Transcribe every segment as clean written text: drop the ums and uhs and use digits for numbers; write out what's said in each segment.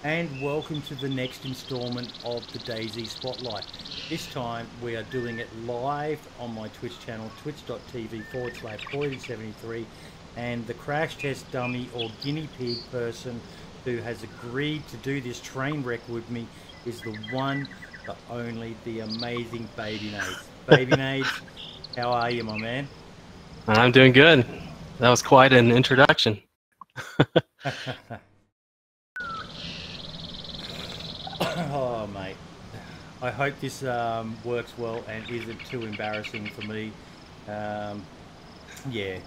and welcome to the next installment of the DayZ Spotlight. This time we are doing it live on my Twitch channel, twitch.tv/Boyd73, and the crash test dummy or guinea pig person who has agreed to do this train wreck with me is the one, the only, the amazing Babynades. Babynades, how are you, my man? I'm doing good. That was quite an introduction. Oh, mate. I hope this works well and isn't too embarrassing for me. Yeah.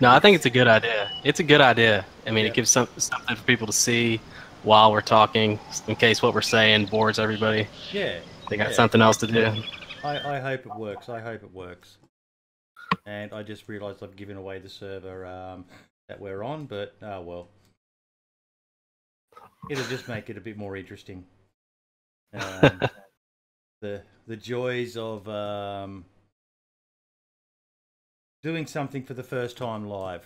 No, I think it's a good idea. It's a good idea. I mean, Yep. it gives something for people to see while we're talking, in case what we're saying bores everybody. Yeah. They got something else to do. I hope it works. I hope it works. And I just realised I've given away the server that we're on, but oh well. It'll just make it a bit more interesting. The joys of doing something for the first time live.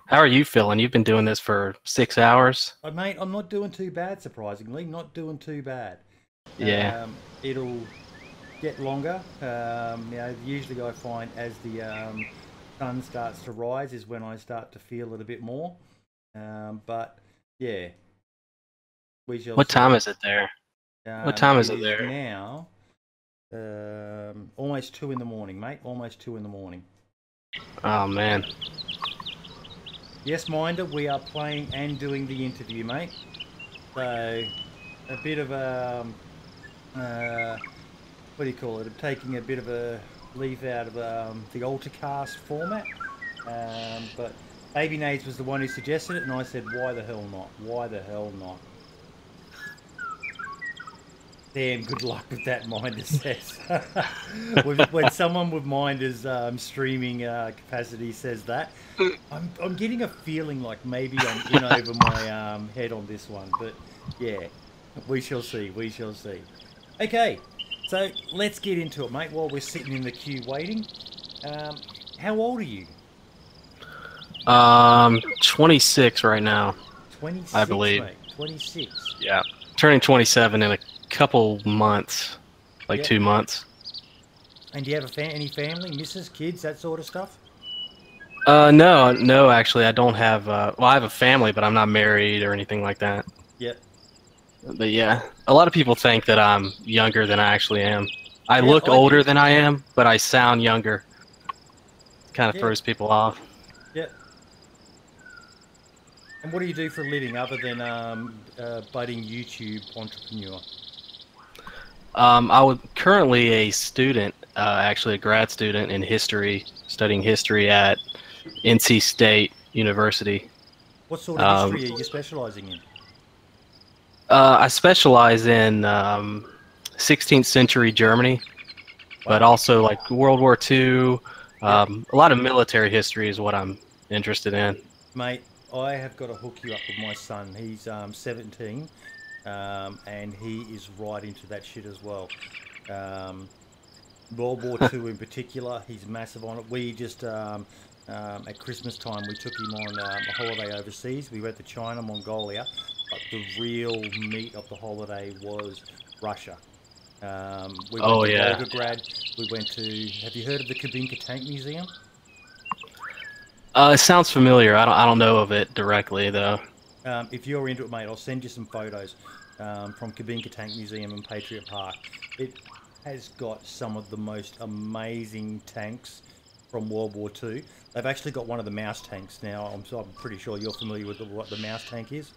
How are you feeling? You've been doing this for 6 hours. Mate, I'm not doing too bad, surprisingly. Not doing too bad. Yeah. It'll get longer. Usually I find as the sun starts to rise is when I start to feel it a bit more. But yeah, we shall. What see. time is it there? What time is it there? Now, almost 2 in the morning, mate. Almost 2 in the morning. Oh man. Yes, Minder, we are playing and doing the interview, mate. So, a bit of a what do you call it? I'm taking a bit of a leaf out of the AltaCast format, but Babynades was the one who suggested it, and I said, why the hell not? Why the hell not? Damn, good luck with that, Minder says. When someone with Minder's streaming capacity says that, I'm getting a feeling like maybe I'm in over my head on this one, but yeah, we shall see, we shall see. Okay. So let's get into it, mate, while we're sitting in the queue waiting. How old are you? 26 right now. 26, I believe. mate. 26. Yeah. Turning 27 in a couple months, like 2 months. And do you have any family, missus, kids, that sort of stuff? No, actually, I don't have. Well, I have a family, but I'm not married or anything like that. Yep. But yeah, a lot of people think that I'm younger than I actually am. I look older than I am, but I sound younger. Kind of throws people off. Yep. And what do you do for a living other than budding YouTube entrepreneur? I was currently a student, actually a grad student in history, studying history at NC State University. What sort of history are you specializing in? I specialize in 16th century Germany, but also like World War II. A lot of military history is what I'm interested in. Mate, I have got to hook you up with my son. He's 17, and he is right into that shit as well. World War II in particular, he's massive on it. We just, at Christmas time, we took him on a holiday overseas. We went to China, Mongolia. But the real meat of the holiday was Russia. We went to Volgograd. We went to. Have you heard of the Kubinka Tank Museum? It sounds familiar. I don't know of it directly though. If you're into it, mate, I'll send you some photos from Kubinka Tank Museum in Patriot Park. It has got some of the most amazing tanks from World War II. They've actually got one of the mouse tanks now. I'm pretty sure you're familiar with what the mouse tank is.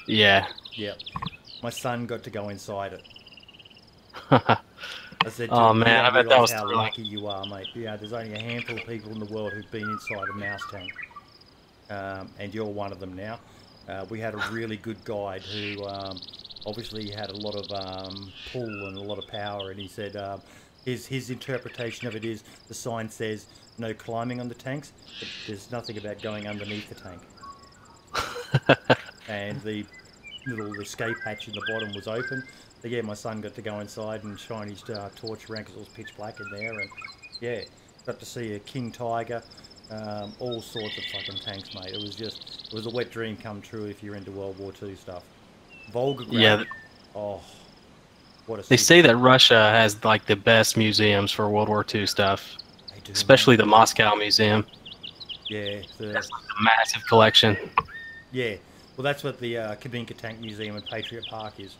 Yeah. Yep. My son got to go inside it. I said, oh man, I bet that was how lucky you are, mate. Yeah, there's only a handful of people in the world who've been inside a mouse tank, and you're one of them now. We had a really good guide who obviously had a lot of pull and a lot of power, and he said his interpretation of it is the sign says no climbing on the tanks, but there's nothing about going underneath the tank. And the little escape hatch in the bottom was open. So yeah, my son got to go inside and shine his torch around because it was pitch black in there, and yeah, got to see a king tiger, all sorts of fucking tanks, mate. It was a wet dream come true if you're into World War II stuff. Volgograd. Yeah. Oh, what a They city. say that Russia has like the best museums for World War II stuff, They do, especially mate. the Moscow Museum. Yeah, That's like a massive collection. yeah. Well, that's what the Kabinka Tank Museum in Patriot Park is.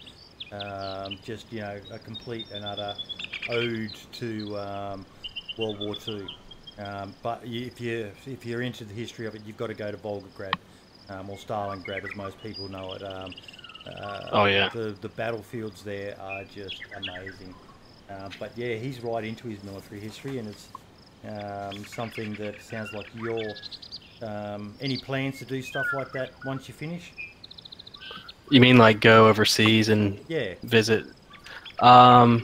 Just, you know, a complete and utter ode to World War II. But if you're into the history of it, you've got to go to Volgograd, or Stalingrad, as most people know it. Oh yeah. The battlefields there are just amazing. But yeah, he's right into his military history, and it's something that sounds like you're. Any plans to do stuff like that once you finish? You mean like go overseas and Yeah. visit? I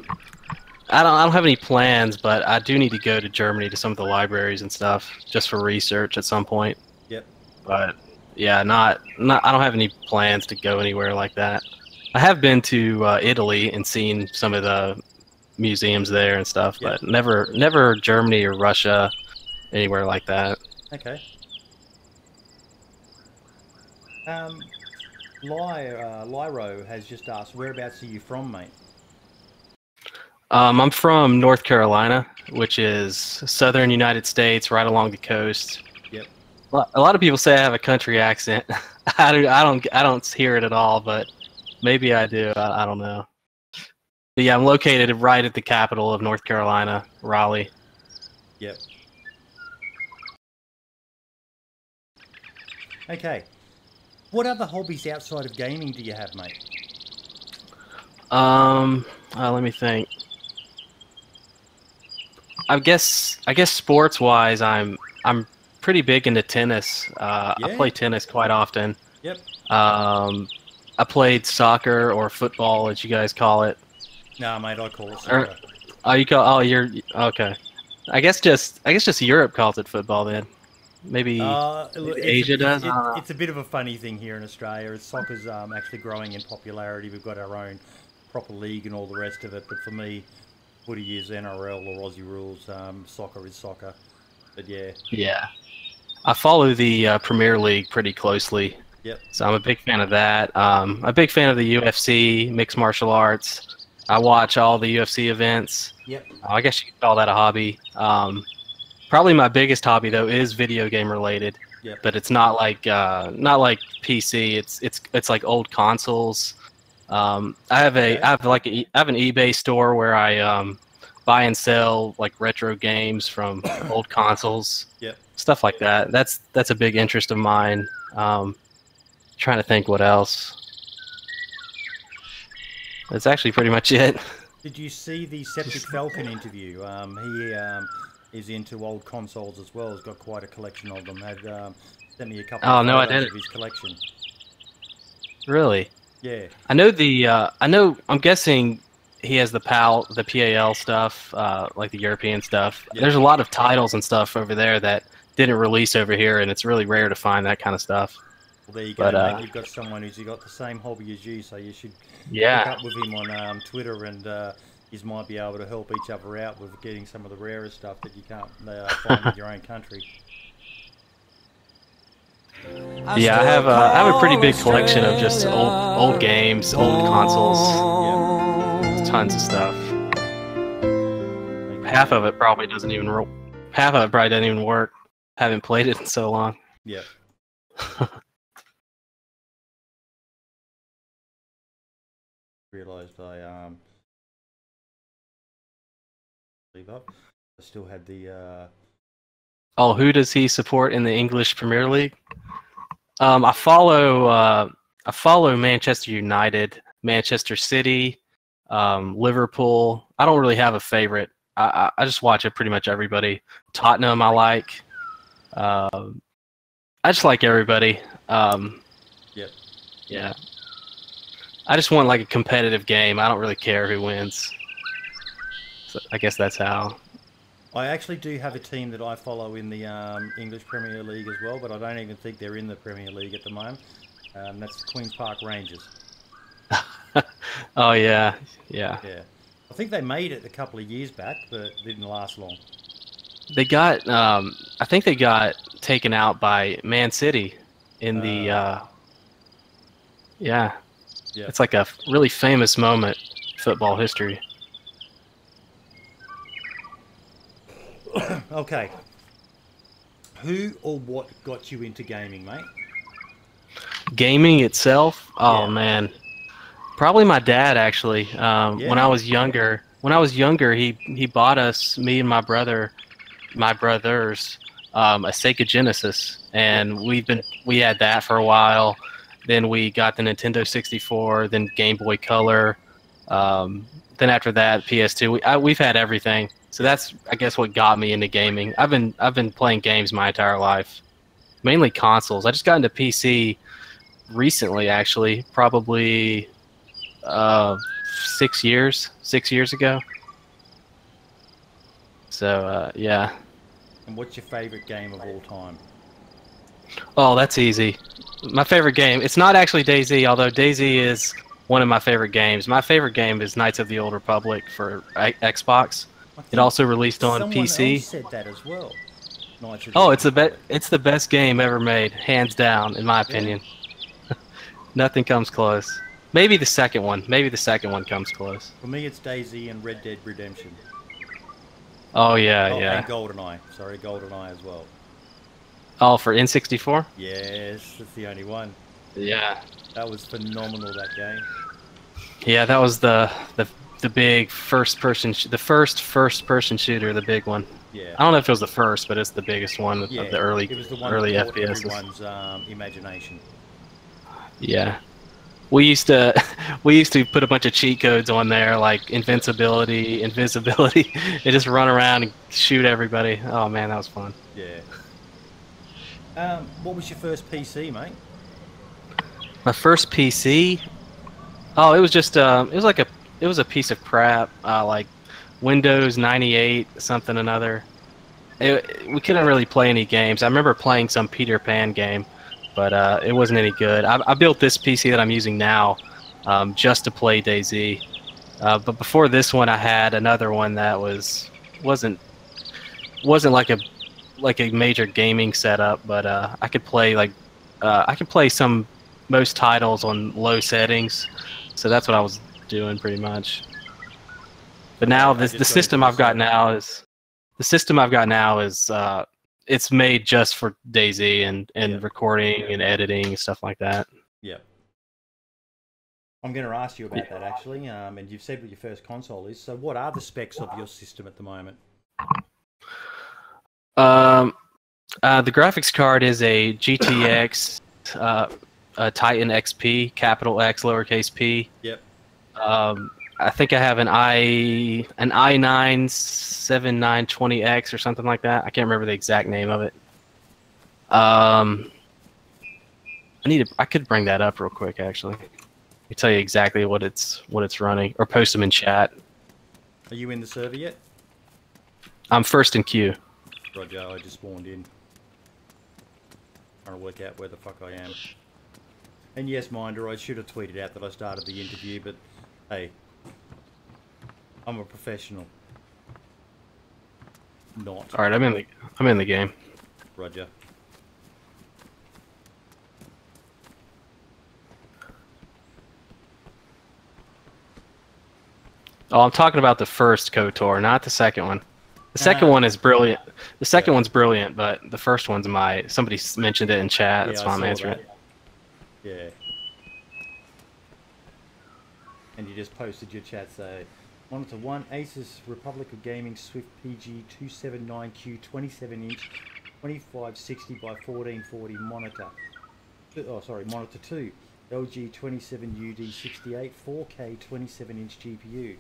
don't have any plans, but I do need to go to Germany to some of the libraries and stuff just for research at some point. Yep. But yeah, not I don't have any plans to go anywhere like that. I have been to Italy and seen some of the museums there and stuff, Yep. but never Germany or Russia, anywhere like that. Okay. Lyro has just asked, whereabouts are you from, mate? I'm from North Carolina, which is southern United States, right along the coast. Yep. A lot of people say I have a country accent. I don't hear it at all, but maybe I do. I don't know. But yeah, I'm located right at the capital of North Carolina, Raleigh. Yep. Okay. What other hobbies outside of gaming do you have, mate? Let me think. I guess sports wise, I'm pretty big into tennis. Yeah? I play tennis quite often. Yep. I played soccer or football, as you guys call it. No, mate, I call it soccer. You're okay. I guess just Europe calls it football then. Maybe Asia does. It's a bit of a funny thing here in Australia. Soccer's actually growing in popularity. We've got our own proper league and all the rest of it. But for me, footy is NRL or Aussie rules. Soccer is soccer. But yeah. Yeah. I follow the Premier League pretty closely. Yep. So I'm a big fan of that. I'm a big fan of the UFC, mixed martial arts. I watch all the UFC events. Yep. I guess you could call that a hobby. Probably my biggest hobby though is video game related. Yep. But it's not like PC. It's like old consoles. I have an eBay store where I buy and sell like retro games from old consoles. Yep. Stuff like that. That's a big interest of mine. Trying to think what else. That's actually pretty much it. Did you see the Septic Falcon interview? He is into old consoles as well. He's got quite a collection of them. Had sent me a couple of photos of his collection. Really? Yeah. I know. I'm guessing he has the PAL stuff, like the European stuff. Yep. There's a lot of titles and stuff over there that didn't release over here, and it's really rare to find that kind of stuff. Well, there you go, mate. You've got someone who's got the same hobby as you, so you should hook up with him on Twitter, and you might be able to help each other out with getting some of the rarest stuff that you can't find in your own country. Yeah, I have a pretty big collection of just old games, old consoles, tons of stuff. Half of it probably doesn't even work. Haven't played it in so long. Yeah. Realised I leave up. I still had the. Oh, who does he support in the English Premier League? I follow Manchester United, Manchester City, Liverpool. I don't really have a favorite. I just watch it pretty much everybody. Tottenham I like. I just like everybody. Yep. Yeah. I just want like a competitive game. I don't really care who wins. So I guess that's how. I actually do have a team that I follow in the English Premier League as well, but I don't even think they're in the Premier League at the moment. That's the Queen's Park Rangers. Oh yeah, yeah. Yeah. I think they made it a couple of years back, but it didn't last long. They got, I think they got taken out by Man City in the, yeah. Yeah. It's like a really famous moment in football history. Okay. Who or what got you into gaming, mate? Gaming itself, oh Yeah. man, probably my dad actually. When I Yeah. was younger, he bought us, me and my brothers, a Sega Genesis, and we had that for a while. Then we got the Nintendo 64, then Game Boy Color. Then after that, PS2. We've had everything. So that's, I guess, what got me into gaming. I've been playing games my entire life, mainly consoles. I just got into PC recently, actually, probably 6 years ago. So yeah. And what's your favorite game of all time? Oh, that's easy. My favorite game. It's not actually DayZ, although DayZ is one of my favorite games. My favorite game is Knights of the Old Republic for Xbox. I It think also released on someone PC. else said that as well. Knights of the Oh, Old it's the Republic. it's the best game ever made, hands down, in my opinion. Nothing comes close. Maybe the second one. Maybe the second one comes close. For me, it's DayZ and Red Dead Redemption. Oh yeah, Oh, yeah. and GoldenEye. Sorry, GoldenEye as well. Oh, for N64? Yes, that's the only one. Yeah. That was phenomenal, that game. Yeah, that was the big first person shooter, the big one. Yeah. I don't know if it was the first, but it's the biggest one Yeah, of the early it was the one early that caught FPS. everyone's imagination. Yeah. We used to put a bunch of cheat codes on there, like invincibility, invisibility, and just run around and shoot everybody. Oh man, that was fun. Yeah. What was your first PC, mate? My first PC, oh, it was just it was a piece of crap, like Windows 98 something another. We couldn't really play any games. I remember playing some Peter Pan game, but it wasn't any good. I built this PC that I'm using now just to play DayZ. But before this one, I had another one that wasn't like a major gaming setup, but I could play most titles on low settings, so that's what I was doing pretty much. But now the system I've got now is it's made just for DayZ and recording and editing and stuff like that. Yeah. I'm going to ask you about that actually, and you've said what your first console is. So, what are the specs of your system at the moment? The graphics card is a GTX a Titan XP, capital X, lowercase p. Yep. I think I have an i9 7920X or something like that. I can't remember the exact name of it. I could bring that up real quick actually. I tell you exactly what it's running, or post them in chat. Are you in the server yet? I'm first in queue. Roger, I just spawned in. Trying to work out where the fuck I am. And yes, Minder, I should have tweeted out that I started the interview, but hey, I'm a professional. Not. All right, I'm in the game. Roger. Oh, I'm talking about the first KOTOR, not the second one. The second one is brilliant. The second one's brilliant, but the first one's somebody mentioned it in chat. That's why I'm answering it. Yeah. And you just posted your chat, so monitor 1 Asus Republic of Gaming Swift PG 279Q 27-inch 2560 by 1440 monitor. Oh, sorry, monitor 2 LG 27UD68 4K 27-inch GPU.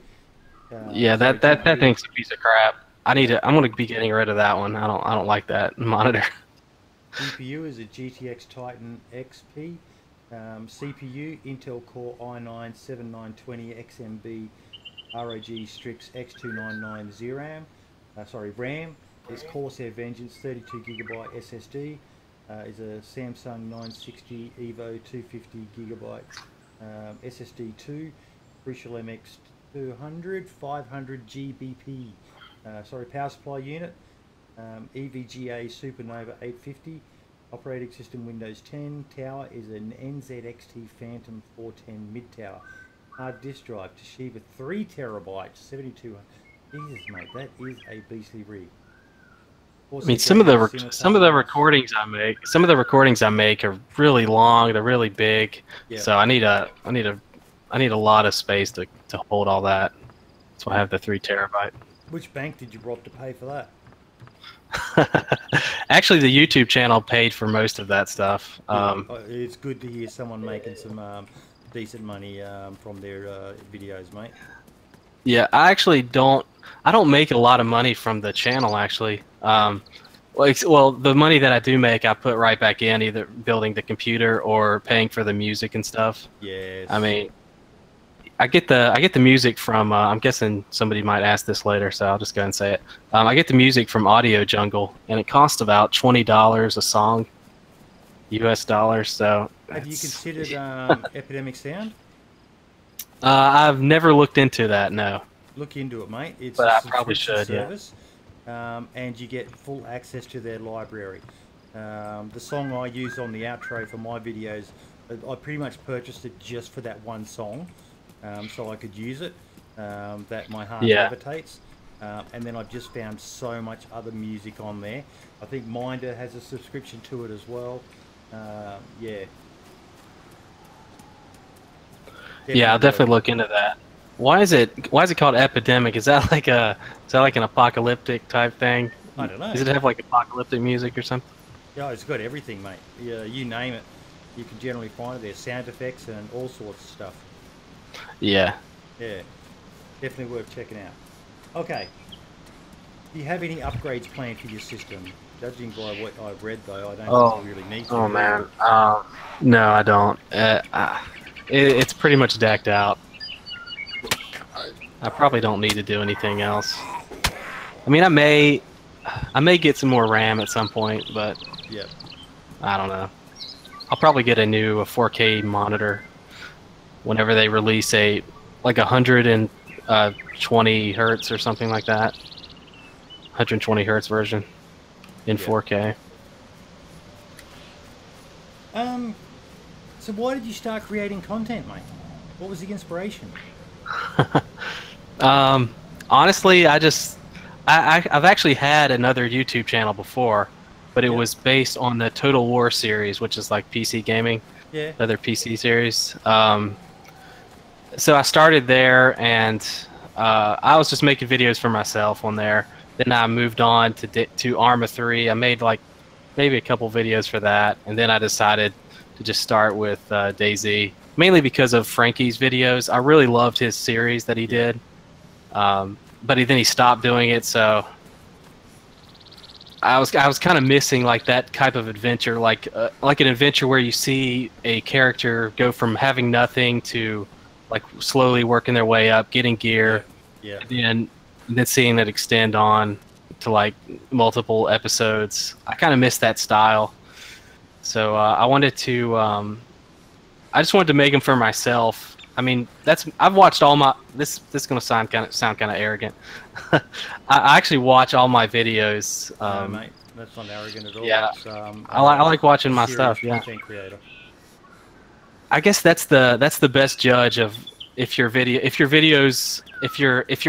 Yeah, that thing's a piece of crap. I'm gonna be getting rid of that one. I don't like that monitor. GPU is a GTX Titan XP. CPU Intel Core i9 7920 XMB ROG Strix X299 RAM. RAM is Corsair Vengeance 32GB SSD. Is a Samsung 960 Evo 250GB SSD 2 Crucial MX 200 500 GBP. Power supply unit. EVGA Supernova 850. Operating system Windows 10. Tower is an NZXT Phantom 410 mid tower. Hard disk drive Toshiba 3 terabytes 7200. Jesus, mate, that is a beastly rig. I mean, some of the recordings I make are really long. They're really big. Yeah. So I need a lot of space to hold all that. That's why I have the 3 terabyte. Which bank did you rob to pay for that? Actually, the YouTube channel paid for most of that stuff. It's good to hear someone making some decent money from their videos, mate. Yeah, I don't make a lot of money from the channel, actually. Well, the money that I do make, I put right back in, either building the computer or paying for the music and stuff. Yes. I mean, I get the music from. I'm guessing somebody might ask this later, so I'll just go ahead and say it. I get the music from Audio Jungle, and it costs about $20 a song, US dollars. So. Have you considered Epidemic Sound? I've never looked into that. No. Look into it, mate. It's but a I probably should. service, and you get full access to their library. The song I use on the outro for my videos, I pretty much purchased it just for that one song. So I could use it, that my heart levitates. And then I've just found so much other music on there. I think Minder has a subscription to it as well. Yeah. Yeah, I'll definitely look into that. Why is it called Epidemic? Is that like an apocalyptic type thing? I don't know. Does it have like apocalyptic music or something? Yeah, it's got everything, mate. Yeah, you name it, you can generally find it there. Sound effects and all sorts of stuff. Yeah. Yeah, definitely worth checking out. Okay. Do you have any upgrades planned for your system? Judging by what I've read, though, I don't think you really need to. Oh, man. No, I don't. It's pretty much decked out. I probably don't need to do anything else. I mean, I may get some more RAM at some point, but yeah, I don't know. I'll probably get a new 4K monitor whenever they release a 120 hertz or something like that. 120 hertz version in 4K. So why did you start creating content, mate? What was the inspiration? Honestly, I've actually had another YouTube channel before, but it was based on the Total War series, which is like PC gaming. Yeah. Other PC series. So I started there, and I was just making videos for myself on there. Then I moved on to Arma 3. I made like maybe a couple videos for that, and then I decided to just start with DayZ, mainly because of Frankie's videos. I really loved his series that he did, but then he stopped doing it. So I was kind of missing like that type of adventure, like an adventure where you see a character go from having nothing to like slowly working their way up, getting gear, and then seeing that extend on to like multiple episodes. I kind of missed that style, so I wanted to. I just wanted to make them for myself. I mean, I've watched all my. This is gonna sound kind of arrogant. I actually watch all my videos. No, mate, that's not arrogant at all. Yeah, That's, I like watching my stuff. Yeah. Content creator. I guess that's the best judge of if you're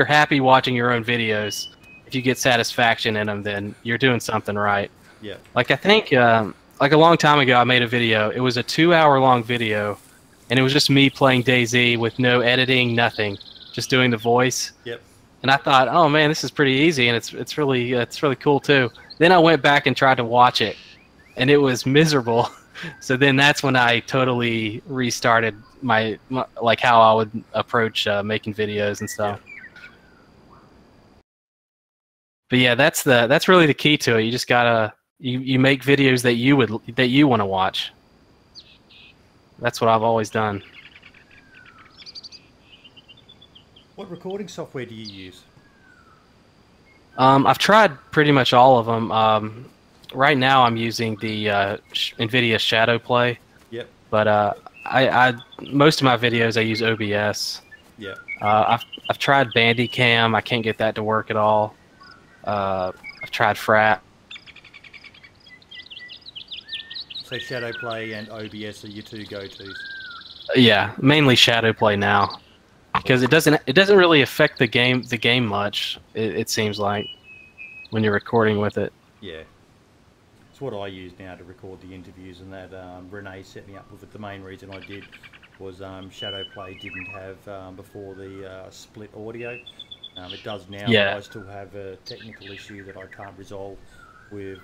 happy watching your own videos, if you get satisfaction in them, then you're doing something right. Yeah. Like I think like a long time ago, I made a video. It was a 2-hour-long video, and it was just me playing DayZ with no editing, nothing, just doing the voice. Yep. And I thought, oh man, this is pretty easy, and it's really cool too. Then I went back and tried to watch it, and it was miserable. So then that's when I totally restarted my like how I would approach making videos and stuff. Yeah. But yeah, that's really the key to it. You just gotta you make videos that you want to watch. That's what I've always done. What recording software do you use? I've tried pretty much all of them. Right now, I'm using the NVIDIA Shadow Play. Yep. But I most of my videos I use OBS. Yeah. I've tried Bandicam. I can't get that to work at all. I've tried Frat. So Shadow Play and OBS are your two go-tos. Yeah, mainly shadow play now, because it doesn't really affect the game much. It seems like when you're recording with it. Yeah. It's what I use now to record the interviews, and that Renee set me up with it. The main reason I did was Shadow Play didn't have before the split audio. It does now, Yeah. but I still have a technical issue that I can't resolve with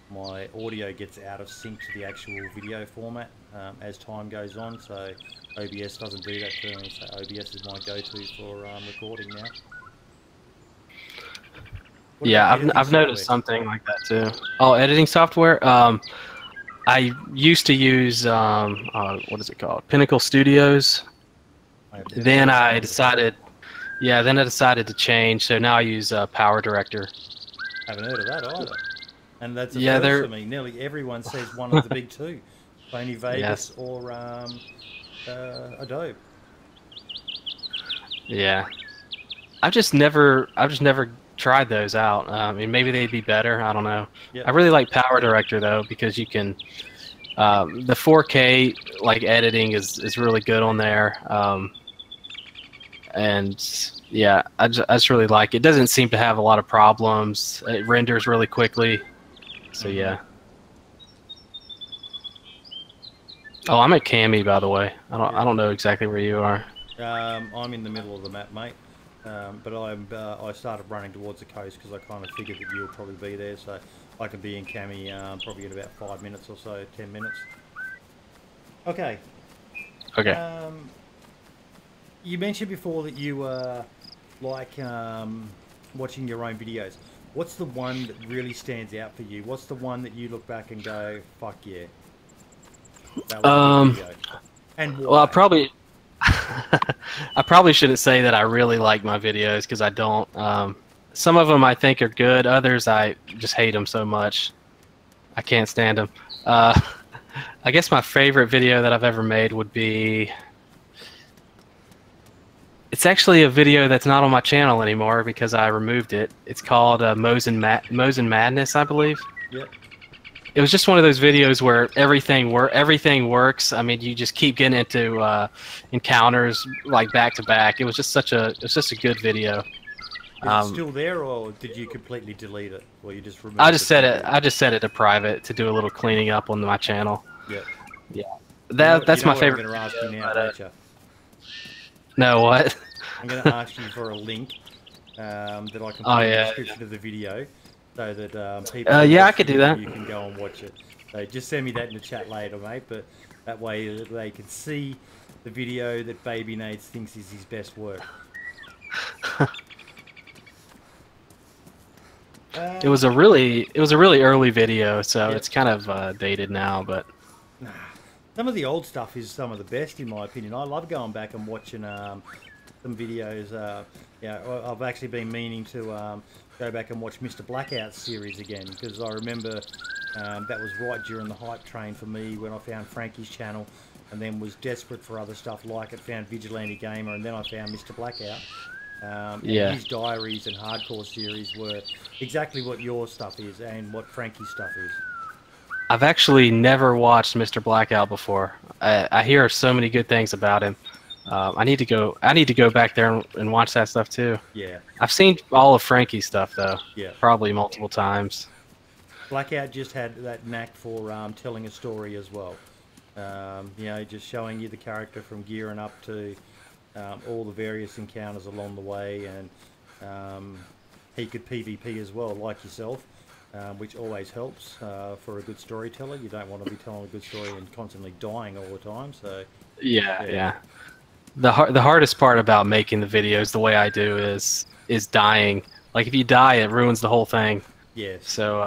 my audio gets out of sync to the actual video format as time goes on, so OBS doesn't do that for me, so OBS is my go-to for recording now. What Yeah, about I've noticed something like that too. Oh, editing software. I used to use what is it called? Pinnacle Studios. Then I decided to change. So now I use Power Director. Haven't heard of that either. And that's a Yeah, first for me. Nearly everyone says one of the big two, Sony Vegas or Adobe. Yeah, I've just never tried those out. I mean, maybe they'd be better. I don't know. Yep. I really like Power Director though, because you can the 4K like editing is really good on there. And yeah, I just really like it. It doesn't seem to have a lot of problems. It renders really quickly. So yeah. Oh, I'm at Cami, by the way. I don't know exactly where you are. I'm in the middle of the map, mate. But I started running towards the coast because I kind of figured that you'll probably be there, so I can be in Cami probably in about 5 minutes or so, 10 minutes. Okay. Okay. You mentioned before that you like watching your own videos. What's the one that really stands out for you? What's the one that you look back and go, "Fuck yeah"? That was a good video. And why? Well, I probably shouldn't say that I really like my videos, because I don't. Some of them I think are good. Others I just hate them so much. I can't stand them. I guess my favorite video that I've ever made would be. It's actually a video that's not on my channel anymore because I removed it. It's called Mosin Madness, I believe. Yep. It was just one of those videos where everything works. I mean, you just keep getting into encounters like back to back. It was just such a good video. Is it still there, or did you completely delete it, or you just removed I just set it to private to do a little cleaning up on my channel. Yep. Yeah. That's my favorite. I'm going to ask you now, don't you? No, what? I'm going to ask you for a link that I can put in the description of the video, so that people. Yeah, I could do that. You can go and watch it. So just send me that in the chat later, mate. But that way they can see the video that Babynades thinks is his best work. It was a really early video, so it's kind of dated now, but. Some of the old stuff is some of the best, in my opinion. I love going back and watching some videos. Yeah, I've actually been meaning to go back and watch Mr. Blackout's series again, because I remember that was right during the hype train for me when I found Frankie's channel, and then was desperate for other stuff like it. Found Vigilante Gamer, and then I found Mr. Blackout. And his diaries and hardcore series were exactly what your stuff is and what Frankie's stuff is. I've actually never watched Mr. Blackout before. I hear so many good things about him. I need to go back there and watch that stuff too. Yeah. I've seen all of Frankie's stuff though. Yeah. Probably multiple times. Blackout just had that knack for telling a story as well. You know, just showing you the character from gearing up to all the various encounters along the way, and he could PvP as well, like yourself. Which always helps for a good storyteller. You don't want to be telling a good story and constantly dying all the time. So yeah. The hardest part about making the videos the way I do is dying. Like if you die, it ruins the whole thing. Yes. So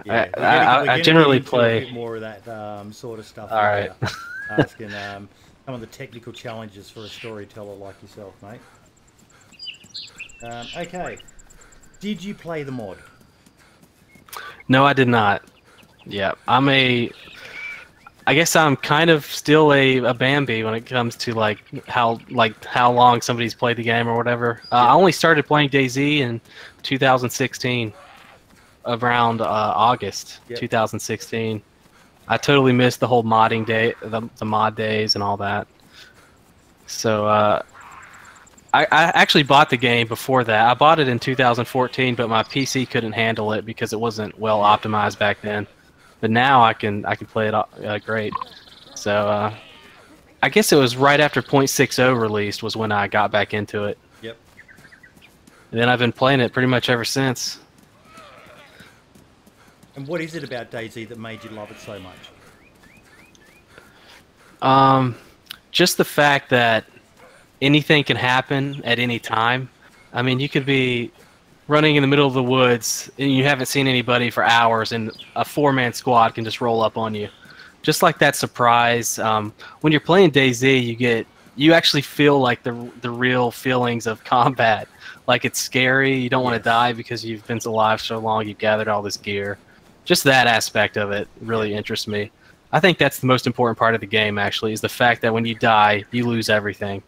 I generally play a bit more of that sort of stuff. All right. Asking some of the technical challenges for a storyteller like yourself, mate. Okay. Did you play the mod? No, I did not. Yeah, I guess I'm kind of still a Bambi when it comes to like how long somebody's played the game or whatever. I only started playing DayZ in 2016, around August 2016. I totally missed the whole modding day, the mod days and all that. So I actually bought the game before that. I bought it in 2014, but my PC couldn't handle it because it wasn't well optimized back then. But now I can play it great. So I guess it was right after 0.60 released was when I got back into it. Yep. And then I've been playing it pretty much ever since. And what is it about DayZ that made you love it so much? Just the fact that anything can happen at any time. I mean, you could be running in the middle of the woods and you haven't seen anybody for hours, and a 4-man squad can just roll up on you. Just like that surprise. When you're playing DayZ, you actually feel like the real feelings of combat. Like it's scary. You don't want to die because you've been alive so long. You've gathered all this gear. Just that aspect of it really interests me. I think that's the most important part of the game. Actually, is the fact that when you die, you lose everything.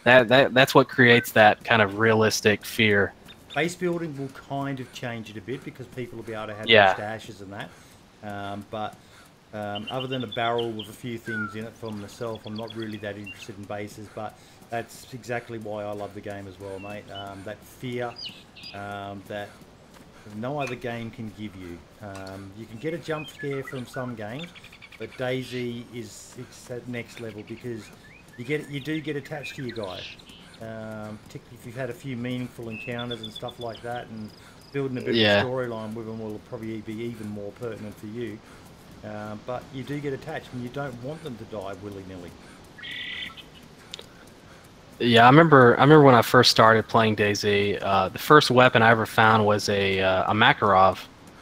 That's what creates that kind of realistic fear. Base building will kind of change it a bit because people will be able to have stashes and that. But other than a barrel with a few things in it for myself, I'm not really that interested in bases. But that's exactly why I love the game as well, mate. That fear that no other game can give you. You can get a jump scare from some games, but DayZ is at next level because you do get attached to your guy, particularly if you've had a few meaningful encounters and stuff like that, and building a bit of a storyline with them will probably be even more pertinent for you. But you do get attached and you don't want them to die willy-nilly. Yeah, I remember when I first started playing DayZ, the first weapon I ever found was a Makarov.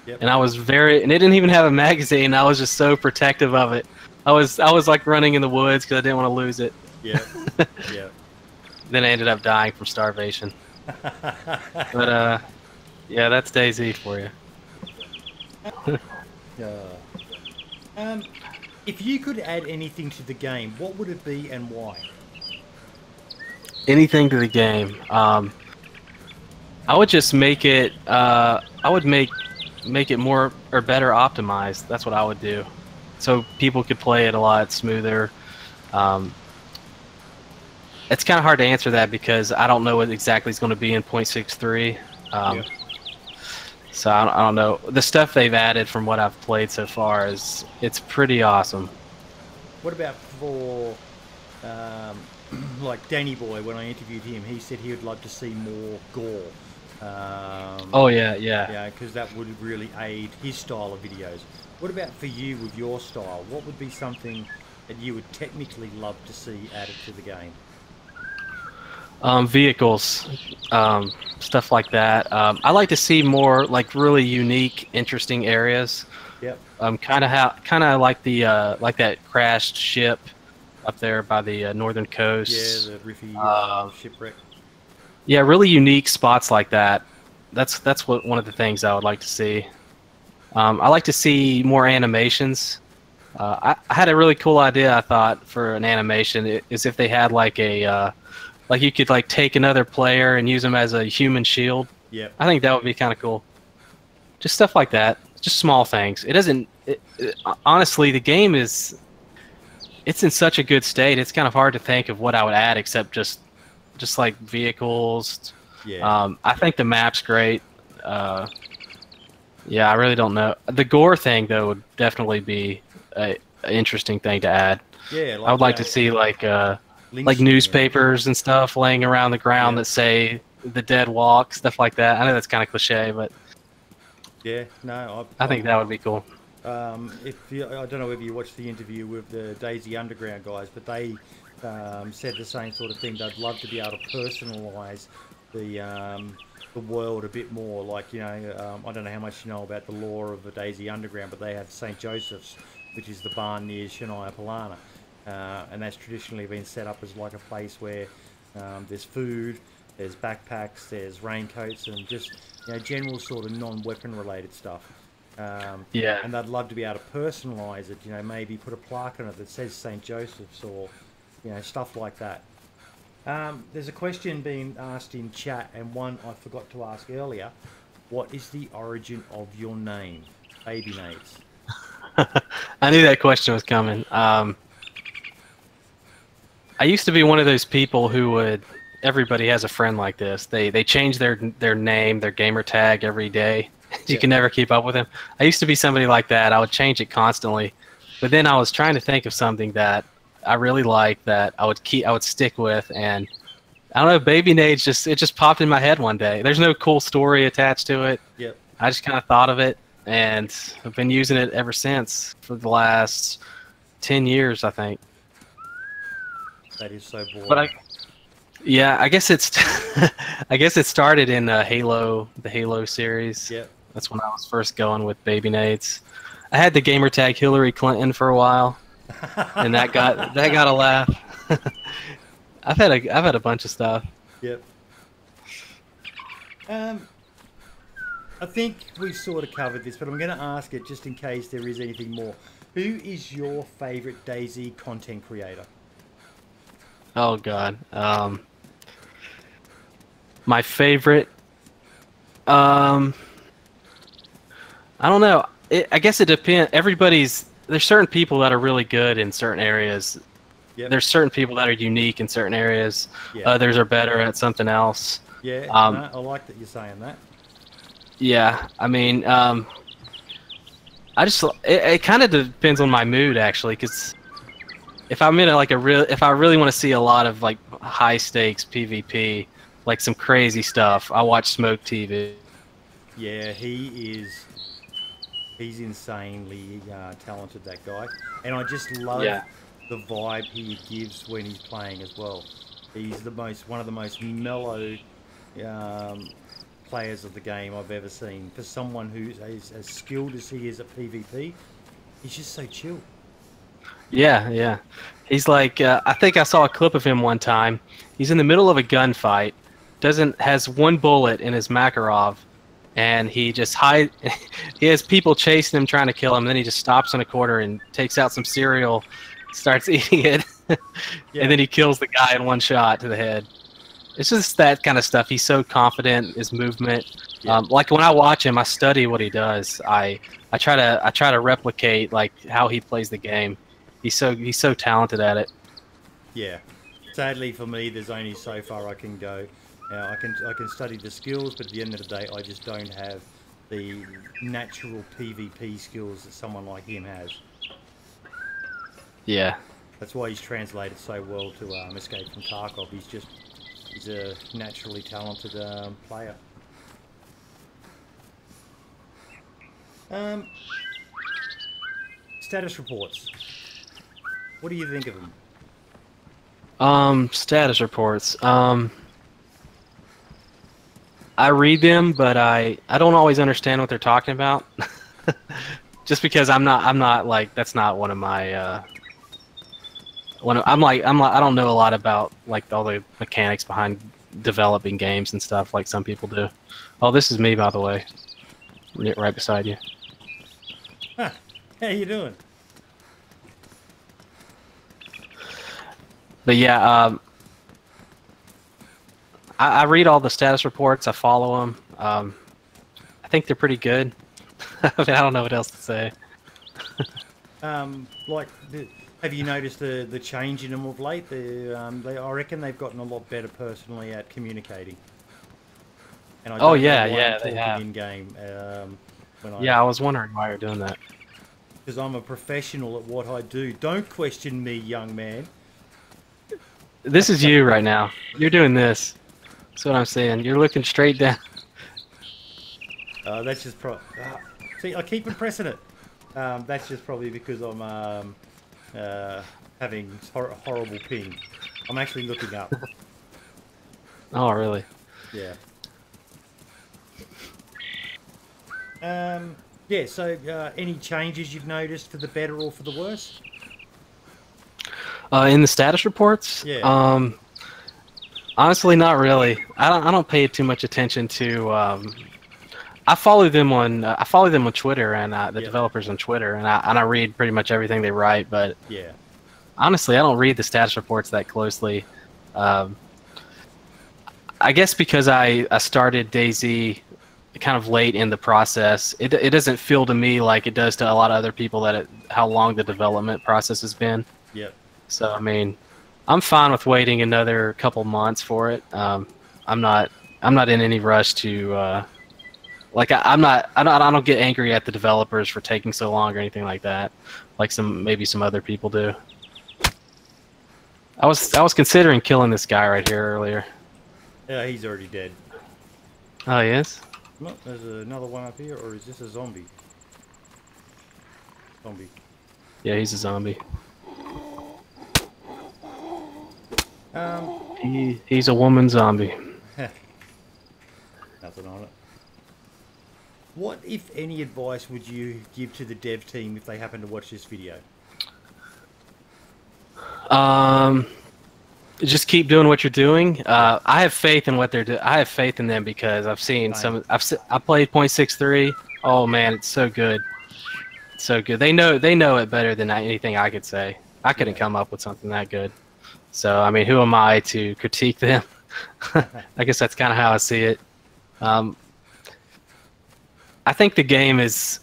Yep. And and it didn't even have a magazine. I was just so protective of it. I was like running in the woods because I didn't want to lose it. Yeah, yeah. Then I ended up dying from starvation. But yeah, that's DayZ for you. If you could add anything to the game, what would it be and why? Anything to the game. I would just make it. I would make it more or better optimized. That's what I would do, so people could play it a lot smoother. It's kind of hard to answer that because I don't know what exactly is going to be in 0.63. So I don't know. The stuff they've added from what I've played so far it's pretty awesome. What about for like Danny Boy? When I interviewed him, he said he would love to see more gore. Oh yeah, because that would really aid his style of videos. What about for you with your style? What would be something that you would technically love to see added to the game? Vehicles, stuff like that. I like to see more like really unique, interesting areas. Yep. Kind of like like that crashed ship up there by the northern coast. Yeah, the Riffy shipwreck. Yeah, really unique spots like that. That's one of the things I would like to see. I like to see more animations. I had a really cool idea, I thought, for an animation. Is if they had like a like you could like take another player and use them as a human shield. Yeah. I think that would be kind of cool. Just stuff like that. Just small things. It doesn't. Honestly, the game it's in such a good state. It's kind of hard to think of what I would add except just like vehicles. Yeah. I think the map's great. Yeah, I really don't know. The gore thing though would definitely be an interesting thing to add. Yeah. I would like to see like newspapers and stuff laying around the ground that say "the dead walk," stuff like that. I know that's kind of cliche, but yeah, no, I think that would be cool. I don't know whether you watched the interview with the DayZ Underground guys, but they said the same sort of thing. They'd love to be able to personalise the world a bit more. Like, you know, I don't know how much you know about the lore of the DayZ Underground, but they have St. Joseph's, which is the barn near Shania Polana. And that's traditionally been set up as like a place where there's food, there's backpacks, there's raincoats, and just, you know, general sort of non-weapon related stuff. Yeah. And they'd love to be able to personalise it, you know, maybe put a plaque on it that says St. Joseph's or, you know, stuff like that. There's a question being asked in chat, and one I forgot to ask earlier. What is the origin of your name, Babynades? I knew that question was coming. I used to be one of those people who would. Everybody has a friend like this. They change their name, their gamer tag every day. You can never keep up with them. I used to be somebody like that. I would change it constantly, but then I was trying to think of something that I really liked that I would stick with, and I don't know. Babynades it just popped in my head one day. There's no cool story attached to it. Yep. I just kind of thought of it, and I've been using it ever since for the last 10 years, I think. That is so boring. But yeah, I guess it's I guess it started in the Halo series. Yep. That's when I was first going with Babynades. I had the gamer tag Hillary Clinton for a while, and that got a laugh. I've had a bunch of stuff. Yep. I think we've sort of covered this, but I'm going to ask it just in case there is anything more. Who is your favorite DayZ content creator? Oh God, my favorite. I don't know. I guess it depends. There's certain people that are really good in certain areas. Yep. There's certain people that are unique in certain areas. Yep. Others are better at something else. Yeah, no, I like that you're saying that. Yeah, I mean, it kind of depends on my mood actually, because if I'm in if I really want to see a lot of like high stakes PvP, like some crazy stuff, I watch Smoke TV. Yeah, he's insanely talented, that guy, and I just love the vibe he gives when he's playing as well. He's one of the most mellow players of the game I've ever seen. For someone who's as skilled as he is at PvP, he's just so chill. Yeah, yeah. He's like, I think I saw a clip of him one time. He's in the middle of a gunfight, has one bullet in his Makarov, and he just he has people chasing him trying to kill him, and then he just stops in a corner and takes out some cereal, starts eating it, and then he kills the guy in one shot to the head. It's just that kind of stuff. He's so confident in his movement. Yeah. Like when I watch him, I study what he does. I try to replicate like how he plays the game. He's so talented at it. Yeah. Sadly for me, there's only so far I can go. I can study the skills, but at the end of the day, I just don't have the natural PvP skills that someone like him has. Yeah. That's why he's translated so well to Escape from Tarkov. He's a naturally talented player. Status reports. What do you think of them? Status reports. I read them, but I don't always understand what they're talking about. Just because I'm not like, that's not one of my I don't know a lot about like all the mechanics behind developing games and stuff like some people do. Oh, this is me, by the way, right beside you. Huh. How you doing? But yeah, I read all the status reports. I follow them. I think they're pretty good. I mean, I don't know what else to say. Have you noticed the change in them of late? I reckon they've gotten a lot better personally at communicating. And I they have. In game. I was wondering why you're doing that. Because I'm a professional at what I do. Don't question me, young man. This is you right now. You're doing this. That's what I'm saying. You're looking straight down. That's just see, I keep pressing it. That's just probably because I'm having horrible ping. I'm actually looking up. Oh, really? Yeah. Yeah. So, any changes you've noticed for the better or for the worse? In the status reports? Yeah. Honestly, not really. I don't pay too much attention to. I follow them on Twitter and the developers on Twitter, and I read pretty much everything they write. But yeah, honestly, I don't read the status reports that closely. I guess because I started DayZ kind of late in the process. It doesn't feel to me like it does to a lot of other people that how long the development process has been. Yep. So I mean, I'm fine with waiting another couple months for it. I'm not in any rush to like I don't get angry at the developers for taking so long or anything like that, like maybe some other people do. I was considering killing this guy right here earlier. Yeah, he's already dead. Oh, he is? No, there's another one up here, or is this a zombie? Zombie. Yeah, he's a zombie. He's a woman zombie. Nothing on it. What, if any, advice would you give to the dev team if they happen to watch this video? Just keep doing what you're doing. I have faith in what they're doing. I have faith in them because I've seen some. I played 0.63. Oh man, it's so good. It's so good. They know it better than anything I could say. I couldn't come up with something that good. So I mean, who am I to critique them? I guess that's kind of how I see it. I think the game is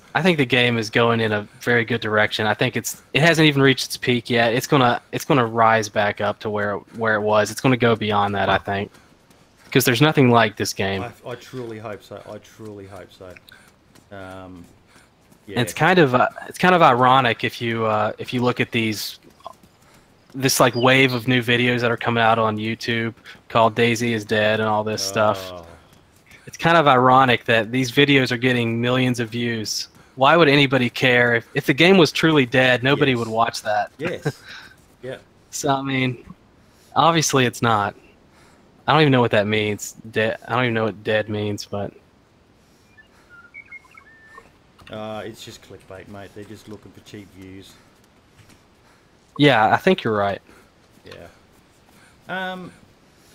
going in a very good direction. I think it hasn't even reached its peak yet. It's gonna rise back up to where it was. It's gonna go beyond that, I think, because there's nothing like this game. I truly hope so. I truly hope so. Yeah. And it's kind of ironic if you look at this like wave of new videos that are coming out on YouTube called DayZ is dead and all this stuff. It's kind of ironic that these videos are getting millions of views. Why would anybody care? If the game was truly dead, nobody would watch that. Yes. Yeah. So, I mean, obviously it's not. I don't even know what that means. Dead. I don't even know what dead means, but... it's just clickbait, mate. They're just looking for cheap views. Yeah, I think you're right. Yeah.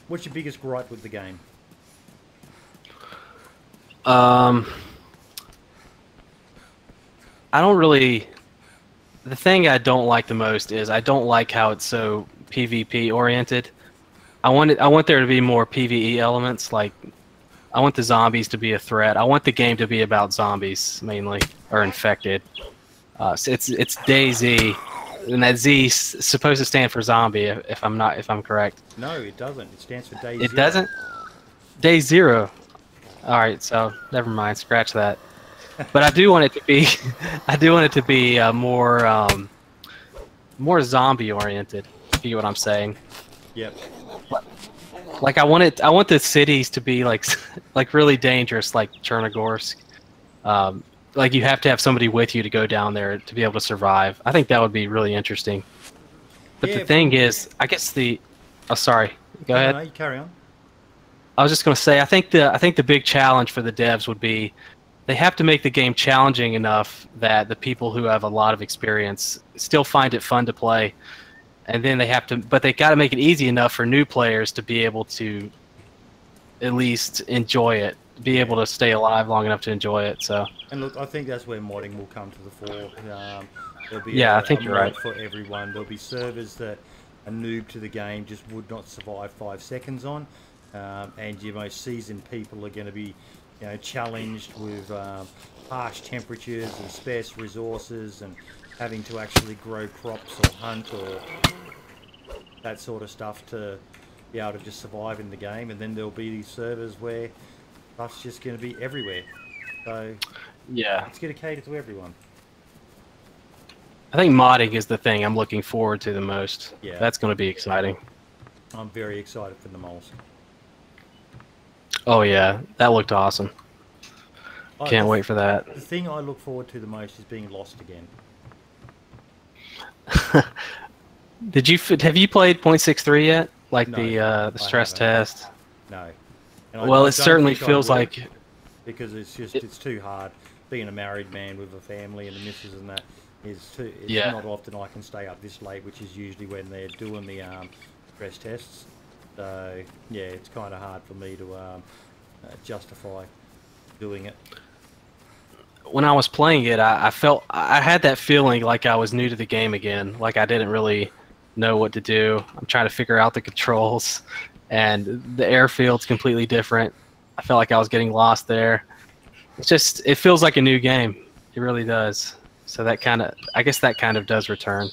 What's your biggest gripe with the game? I don't really... The thing I don't like the most is I don't like how it's so PvP oriented. I want there to be more PvE elements. Like, I want the zombies to be a threat. I want the game to be about zombies mainly, or infected. So it's DayZ, and that Z is supposed to stand for zombie. If I'm correct. No, it doesn't. It stands for Day Zero. It doesn't. Day Zero. All right, so never mind. Scratch that. But I do want it to be. I do want it to be more zombie oriented. If you get what I'm saying. Yep. Like I want the cities to be like really dangerous, like Chernogorsk. Like you have to have somebody with you to go down there to be able to survive. I think that would be really interesting. But the thing is, I guess oh, sorry. Go ahead. No, you carry on. I was just going to say, I think the big challenge for the devs would be they have to make the game challenging enough that the people who have a lot of experience still find it fun to play. And then but they got to make it easy enough for new players to be able to at least enjoy it, be able to stay alive long enough to enjoy it. So. And look, I think that's where modding will come to the fore. There'll be I think you're right. For everyone, there'll be servers that a noob to the game just would not survive 5 seconds on, and your most seasoned people are going to be, challenged with harsh temperatures and scarce resources and having to actually grow crops or hunt or that sort of stuff to be able to just survive in the game. And then there'll be these servers where stuff's just going to be everywhere. So yeah, it's going to cater to everyone. I think modding is the thing I'm looking forward to the most. Yeah, that's going to be exciting. I'm very excited for the moles. Oh yeah, that looked awesome. Can't wait for that. The thing I look forward to the most is being lost again. Have you played 0.63 yet? Like no, the stress test? No. Well, it certainly feels like, because it's too hard. Being a married man with a family and a missus and that it's not often I can stay up this late, which is usually when they're doing the stress tests. So yeah, it's kind of hard for me to justify doing it. When I was playing it, I had that feeling like I was new to the game again, like I didn't really know what to do. I'm trying to figure out the controls, and the airfield's completely different. I felt like I was getting lost there. it feels like a new game. It really does. So that kind of, I guess that kind of does return.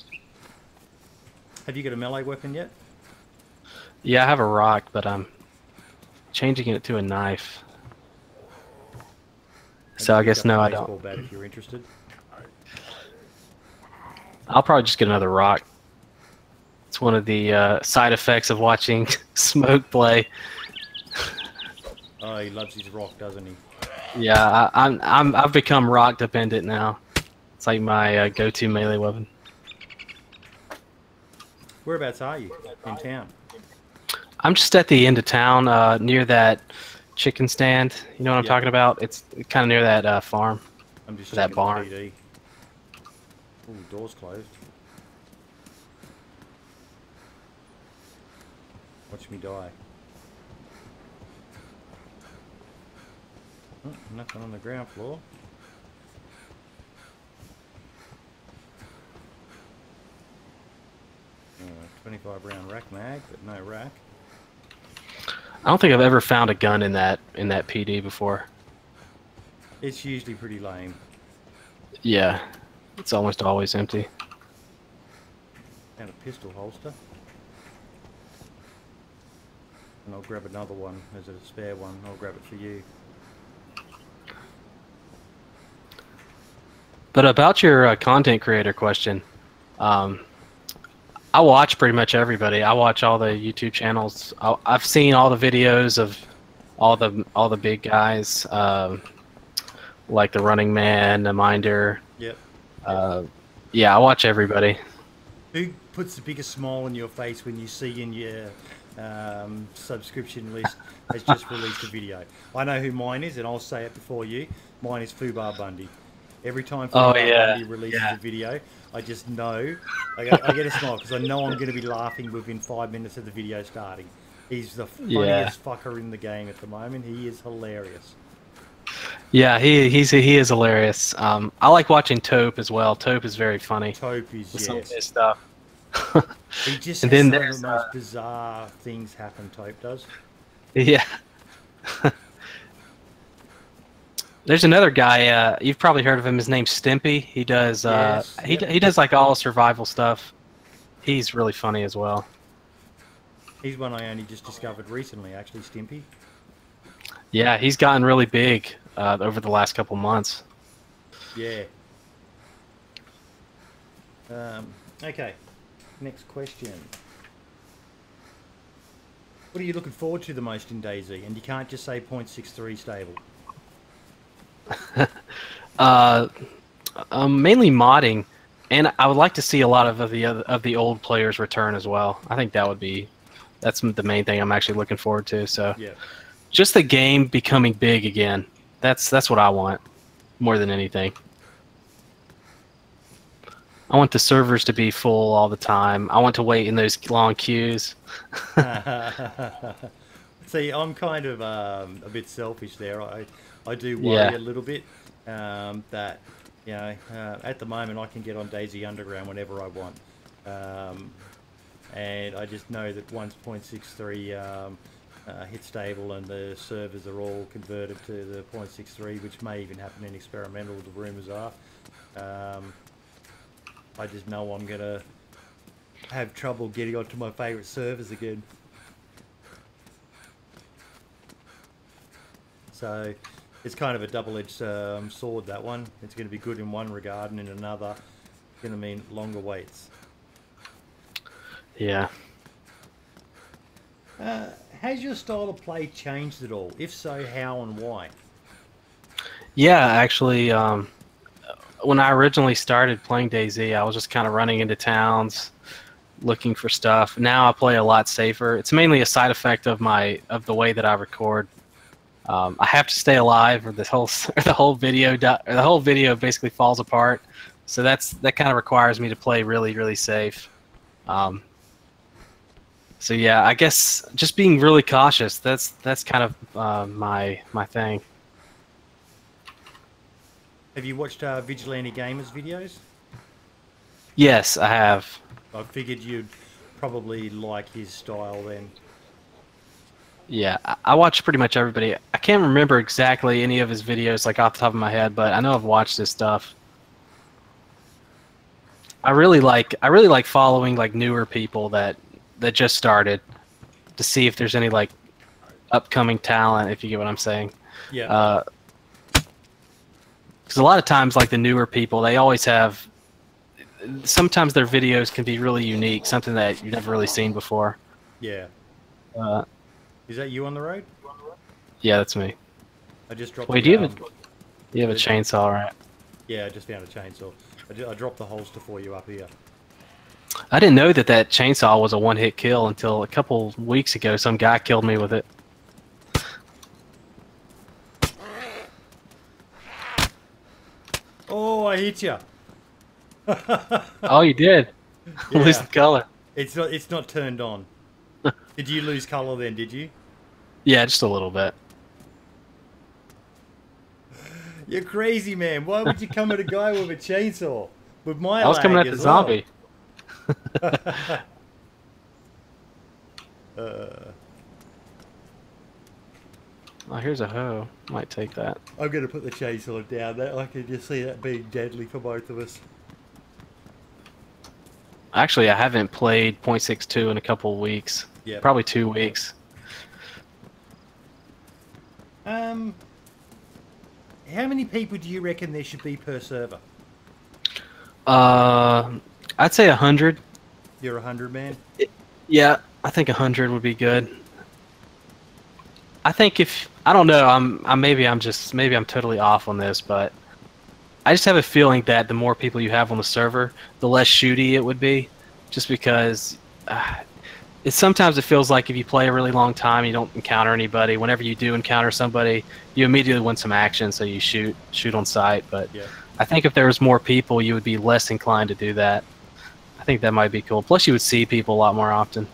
Have you got a melee weapon yet? Yeah, I have a rock, but I'm changing it to a knife. So I guess no, I don't. Baseball bat if you're interested. I'll probably just get another rock. It's one of the side effects of watching Smoke play. Oh, he loves his rock, doesn't he? Yeah, I've become rock dependent now. It's like my go-to melee weapon. Whereabouts are you in town? I'm just at the end of town, near that chicken stand. You know what I'm talking about? It's kind of near that farm. I'm just that barn. PD. Ooh, door's closed. Watch me die. Oh, nothing on the ground floor. 25 round rack mag, but no rack. I don't think I've ever found a gun in that PD before. It's usually pretty lame. Yeah, it's almost always empty. And a pistol holster. And I'll grab another one as a spare one. I'll grab it for you. But about your content creator question, I watch pretty much everybody. I watch all the YouTube channels. I've seen all the videos of all the big guys, like the Running Man, the Minder. Yep. Yeah, I watch everybody. Who puts the biggest smile on your face when you see in your subscription list has just released a video? I know who mine is, and I'll say it before you. Mine is Fubar Bundy. Every time Bundy releases a video, I just know, I get a smile because I know I'm going to be laughing within 5 minutes of the video starting. He's the funniest fucker in the game at the moment. He is hilarious. Yeah, he is hilarious. I like watching Taupe as well. Taupe is very funny. Taupe is, some of his stuff. He just and has then some of the most bizarre things happen, Taupe does. Yeah. There's another guy. You've probably heard of him. His name's Stimpy. He does. He does like all survival stuff. He's really funny as well. He's one I only just discovered recently, actually, Stimpy. Yeah, he's gotten really big over the last couple months. Yeah. Okay. Next question. What are you looking forward to the most in DayZ? And you can't just say 0.63 stable. Mainly modding, and I would like to see a lot of the old players return as well. I think that's the main thing I'm actually looking forward to. So yeah, just the game becoming big again. That's what I want more than anything. I want the servers to be full all the time. I want to wait in those long queues. See, I'm kind of a bit selfish there. I do worry a little bit that, you know, at the moment I can get on DayZ Underground whenever I want. And I just know that once 0.63 hits stable and the servers are all converted to the 0.63, which may even happen in experimental, the rumours are, I just know I'm going to have trouble getting onto my favourite servers again. So it's kind of a double-edged sword, that one. It's going to be good in one regard, and in another, it's going to mean longer waits. Yeah. Has your style of play changed at all? If so, how and why? Yeah, actually, when I originally started playing DayZ, I was just kind of running into towns, looking for stuff. Now I play a lot safer. It's mainly a side effect of the way that I record. I have to stay alive, or the whole video basically falls apart. So that kind of requires me to play really, really safe. So yeah, I guess just being really cautious. That's kind of my thing. Have you watched Vigilante Gamers videos? Yes, I have. I figured you'd probably like his style then. Yeah, I watch pretty much everybody. I can't remember exactly any of his videos like off the top of my head, but I know I've watched his stuff. I really like following like newer people that just started to see if there's any like upcoming talent, if you get what I'm saying. Yeah. Because a lot of times, like the newer people, they always have. Sometimes their videos can be really unique, something that you've never really seen before. Yeah. Uh, Is that you on the road? yeah, that's me. I just dropped. Wait, do you have a chainsaw, right? Yeah, I just found a chainsaw. I dropped the holster for you up here. I didn't know that chainsaw was a one-hit kill until a couple weeks ago. Some guy killed me with it. Oh, I hit you. Oh, you did. Yeah. Lose the color. It's not turned on. Did you lose color then? Did you? Yeah, just a little bit. You're crazy, man. Why would you come at a guy with a chainsaw? With my I was coming at lag the as zombie. well. Oh, here's a hoe. Might take that. I'm gonna put the chainsaw down. I can just see that being deadly for both of us. Actually, I haven't played .62 in a couple of weeks. Yeah. Probably 2 weeks. How many people do you reckon there should be per server? I'd say 100. You're 100, man? Yeah, I think 100 would be good. I think if I don't know, maybe I'm totally off on this, but I just have a feeling that the more people you have on the server, the less shooty it would be, just because sometimes it feels like if you play a really long time, you don't encounter anybody. Whenever you do encounter somebody, you immediately want some action, so you shoot on sight. But yeah. I think if there was more people, you would be less inclined to do that. I think that might be cool. Plus, you would see people a lot more often.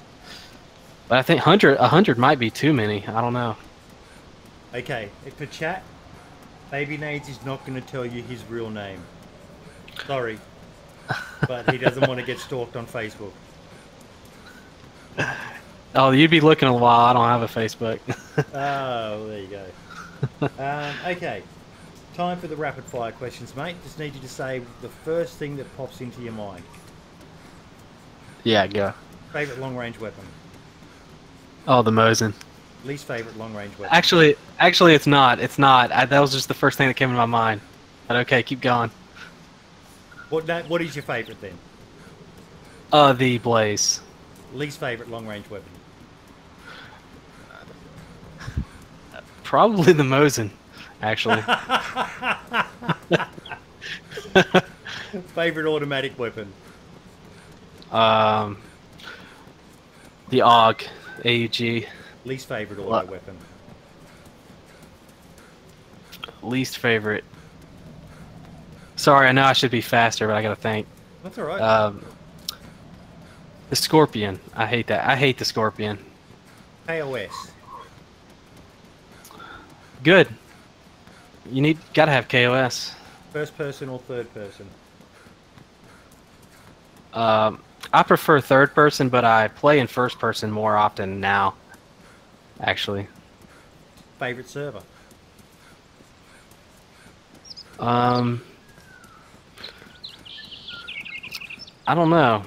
But I think 100 might be too many. I don't know. Okay, for chat, Babynades is not going to tell you his real name. Sorry. But he doesn't want to get stalked on Facebook. Oh, you'd be looking a while. I don't have a Facebook. Oh, there you go. Okay. Time for the rapid fire questions, mate. Just need you to say the first thing that pops into your mind. Yeah, go. Favorite long range weapon? Oh, the Mosin. Least favorite long range weapon? Actually, it's not. It's not. That was just the first thing that came to my mind. But okay, keep going. What is your favorite then? The Blaze. Least favorite long range weapon? Probably the Mosin, actually. Favorite automatic weapon? The AUG. AUG. Least favorite auto weapon? Least favorite. Sorry, I know I should be faster, but I gotta think. That's alright. The Scorpion. I hate that. I hate the Scorpion. KOS. Good. You gotta have KOS. First person or third person? I prefer third person, but I play in first person more often now. Actually. Favorite server? I don't know.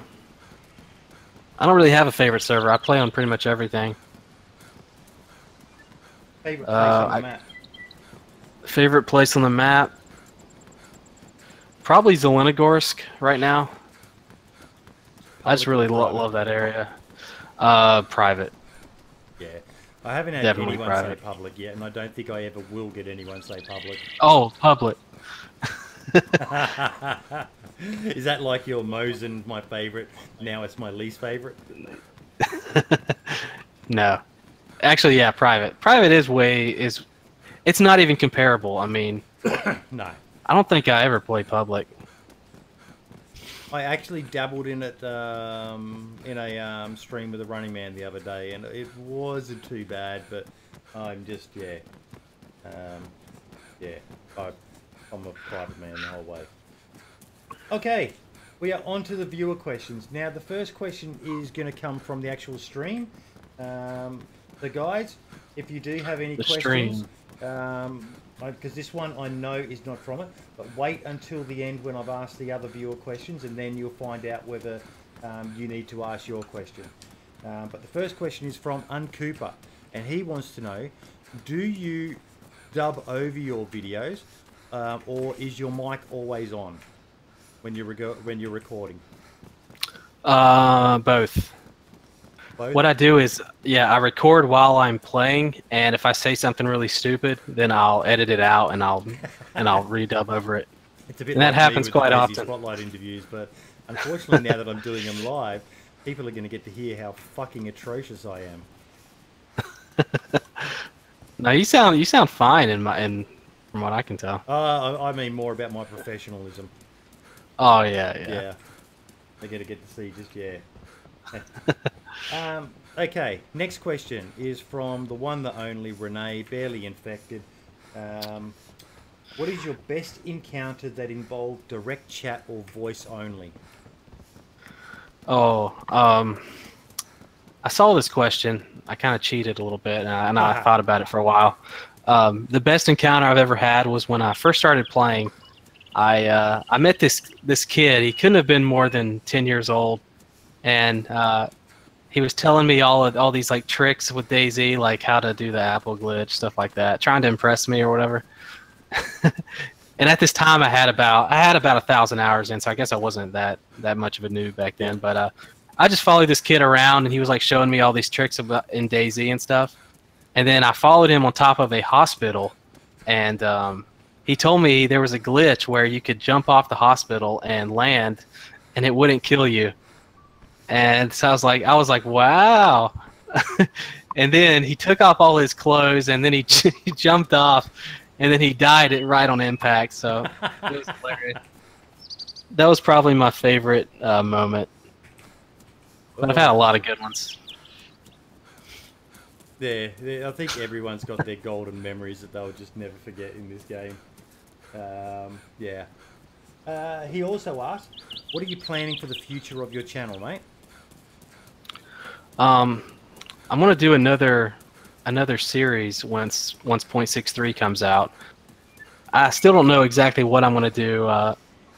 I don't really have a favorite server. I play on pretty much everything. Favorite place on the map? Favorite place on the map? Probably Zelenogorsk right now. I just really love that area. Private. Yeah. I haven't had Definitely anyone private. say public yet, and I don't think I ever will get anyone say public. Oh, public. Is that like your Mosin, my favorite? Now it's my least favorite? No. Actually, yeah, private. Private is it's not even comparable. I mean, No. I don't think I ever played public. I actually dabbled in it in a stream with a Running Man the other day, and it wasn't too bad, but I'm just, yeah. I'm a private man the whole way. Okay, we are on to the viewer questions. Now, the first question is going to come from the actual stream. The guys, If you do have any the questions, stream. because this one I know is not from it, but wait until the end when I've asked the other viewer questions, and then you'll find out whether you need to ask your question. But the first question is from Uncooper, and he wants to know, do you dub over your videos, or is your mic always on when you're recording? Both. Both? What I do is, yeah, I record while I'm playing, and if I say something really stupid, then I'll edit it out and I'll redub over it. It's a bit and like that happens me with quite the DayZ often. Spotlight interviews, but unfortunately now that I'm doing them live, people are going to get to hear how fucking atrocious I am. No, you sound fine from what I can tell. I mean more about my professionalism. Oh yeah. Yeah. They're going to get to see just, yeah. Okay, next question is from the one that only Renee, barely infected. What is your best encounter that involved direct chat or voice only? Oh, I saw this question. I kind of cheated a little bit, and I thought about it for a while. The best encounter I've ever had was when I first started playing. I met this kid. He couldn't have been more than 10 years old, and he was telling me all these like tricks with DayZ, like how to do the apple glitch, stuff like that, trying to impress me or whatever. And at this time, I had about 1,000 hours in, so I guess I wasn't that much of a noob back then. But I just followed this kid around, and he was like showing me all these tricks in DayZ and stuff. And then I followed him on top of a hospital, and he told me there was a glitch where you could jump off the hospital and land, and it wouldn't kill you. And so I was like, wow. And then he took off all his clothes, and then he jumped off, and then he died right on impact. So it was hilarious. That was probably my favorite moment. But I've had a lot of good ones. Yeah, I think everyone's got their golden memories that they'll just never forget in this game. Yeah. He also asked, what are you planning for the future of your channel, mate? I'm gonna do another series once 0.63 comes out. I still don't know exactly what I'm gonna do.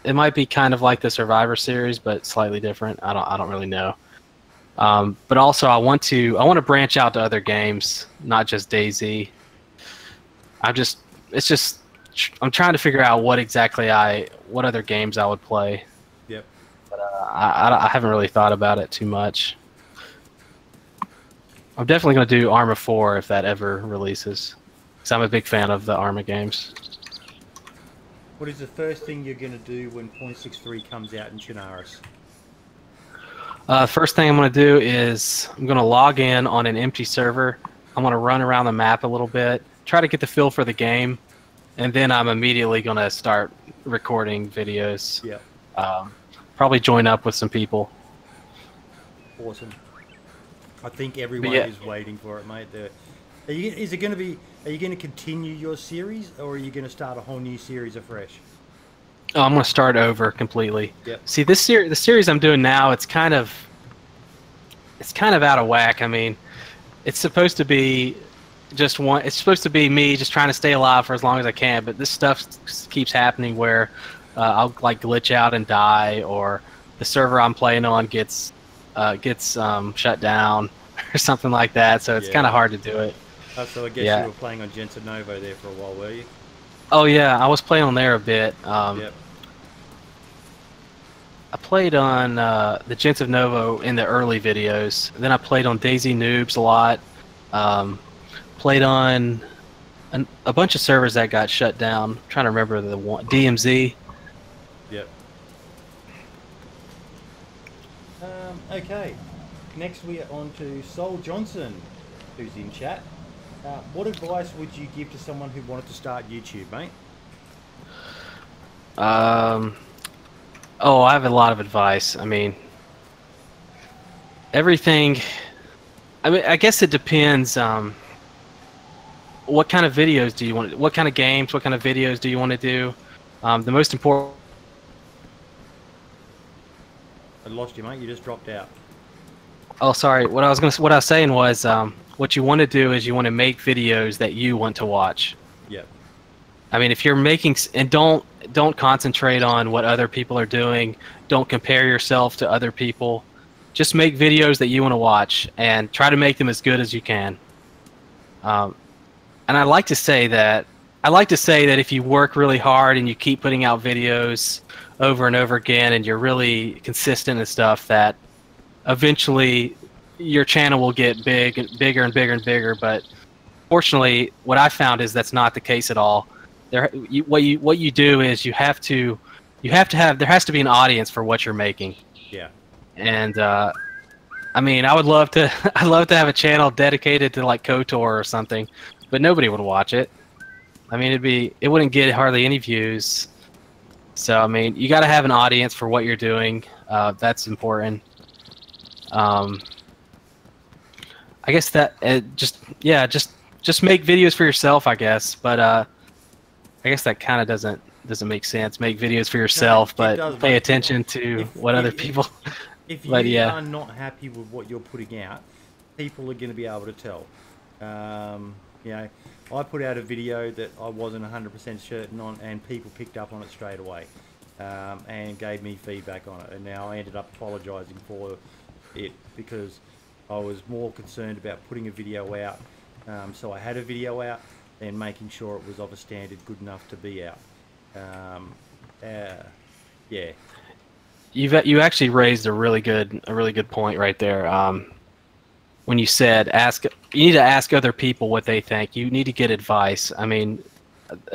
It might be kind of like the Survivor series, but slightly different. I don't really know. But also I want to branch out to other games, not just DayZ. I'm trying to figure out what other games I would play. Yep. But I haven't really thought about it too much. I'm definitely going to do Arma 4 if that ever releases, because I'm a big fan of the Arma games. What is the first thing you're going to do when 0.63 comes out in Chinaris? First thing I'm going to do is I'm going to log in on an empty server. I'm going to run around the map a little bit, try to get the feel for the game, and then I'm immediately going to start recording videos. Yeah. Probably join up with some people. Awesome. I think everyone is waiting for it, mate. Are you going to continue your series, or are you going to start a whole new series afresh? Oh, I'm going to start over completely. Yep. See, the series I'm doing now, it's kind of out of whack. I mean, it's supposed to be it's supposed to be me just trying to stay alive for as long as I can, but this stuff keeps happening where I'll like glitch out and die, or the server I'm playing on gets shut down or something like that, so it's kind of hard to do it. So I guess you were playing on Gente Novo there for a while, were you? Oh yeah, I was playing on there a bit. Yep. I played on the Gente Novo in the early videos. Then I played on DayZ Noobs a lot. Played on a bunch of servers that got shut down. I'm trying to remember the one. DMZ. Yep. Okay. Next we are on to Sol Johnson, who's in chat. What advice would you give to someone who wanted to start YouTube, mate? Oh, I have a lot of advice. I mean, everything. I mean, I guess it depends. What kind of videos do you want? What kind of games? What kind of videos do you want to do? The most important. I lost you, mate. You just dropped out. Oh, sorry. What I was saying was, what you want to do is you want to make videos that you want to watch. Yep. I mean, if you're making, and don't concentrate on what other people are doing. Don't compare yourself to other people. Just make videos that you want to watch and try to make them as good as you can. And I like to say that if you work really hard and you keep putting out videos over and over again and you're really consistent and stuff, that eventually your channel will get bigger and bigger and bigger. But fortunately, what I found is that's not the case at all. What you do is there has to be an audience for what you're making. Yeah. And I mean, I'd love to have a channel dedicated to like KOTOR or something, but nobody would watch it. I mean, it wouldn't get hardly any views. So I mean, you got to have an audience for what you're doing. That's important. I guess that just make videos for yourself, I guess. But I guess that kind of doesn't make sense. Make videos for yourself, but pay attention to what other people. If you are not happy with what you're putting out, people are going to be able to tell. You know, I put out a video that I wasn't 100% certain on, and people picked up on it straight away, and gave me feedback on it. And now I ended up apologising for it because I was more concerned about putting a video out. So I had a video out and making sure it was of a standard good enough to be out. Yeah. You actually raised a really good point right there. When you said you need to ask other people what they think. You need to get advice. I mean,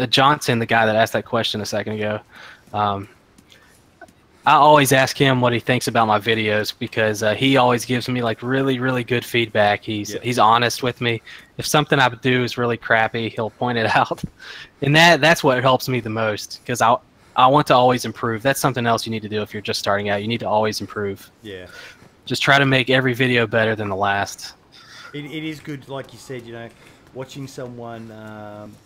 Johnson, the guy that asked that question a second ago, I always ask him what he thinks about my videos because he always gives me like really good feedback. He's honest with me. If something I do is really crappy, he'll point it out, and that's what helps me the most because I want to always improve. That's something else you need to do if you're just starting out. You need to always improve. Yeah. Just try to make every video better than the last. It is good, like you said, you know, watching someone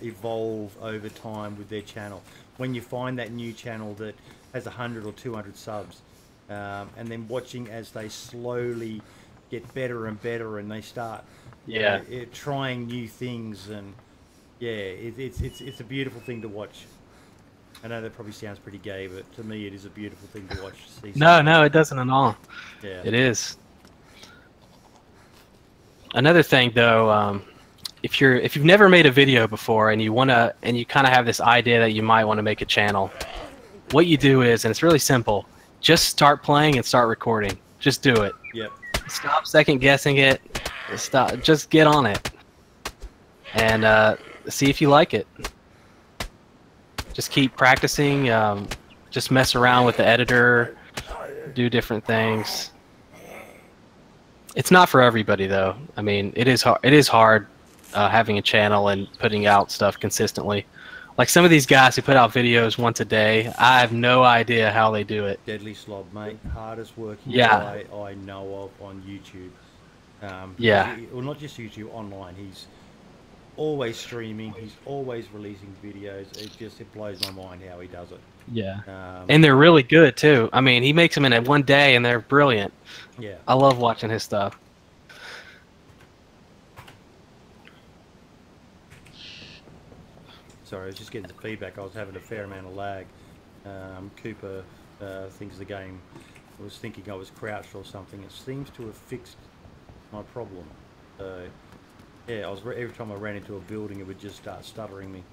evolve over time with their channel. When you find that new channel that has 100 or 200 subs, and then watching as they slowly get better and better, and they start trying new things, and it's a beautiful thing to watch. I know that probably sounds pretty gay, but to me it is a beautiful thing to watch. No, it doesn't at all. Yeah. It is. Another thing though, if you've never made a video before and you kind of have this idea that you might want to make a channel, what you do is, and it's really simple, just start playing and start recording. Just do it. Yep. Stop second guessing it. Just get on it and see if you like it. Just keep practicing. Just mess around with the editor. Do different things. It's not for everybody, though. I mean, it is hard. It is hard having a channel and putting out stuff consistently. Like some of these guys who put out videos once a day, I have no idea how they do it. Deadly Slob, mate. Hardest working guy I know of on YouTube. Well, not just YouTube, online. He's always streaming. He's always releasing videos. It blows my mind how he does it. Yeah. And they're really good too. I mean, he makes them in one day and they're brilliant. Yeah. I love watching his stuff. Sorry, I was just getting the feedback. I was having a fair amount of lag. Cooper thinks the game. I was thinking I was crouched or something. It seems to have fixed my problem. Yeah, every time I ran into a building, it would just start stuttering me.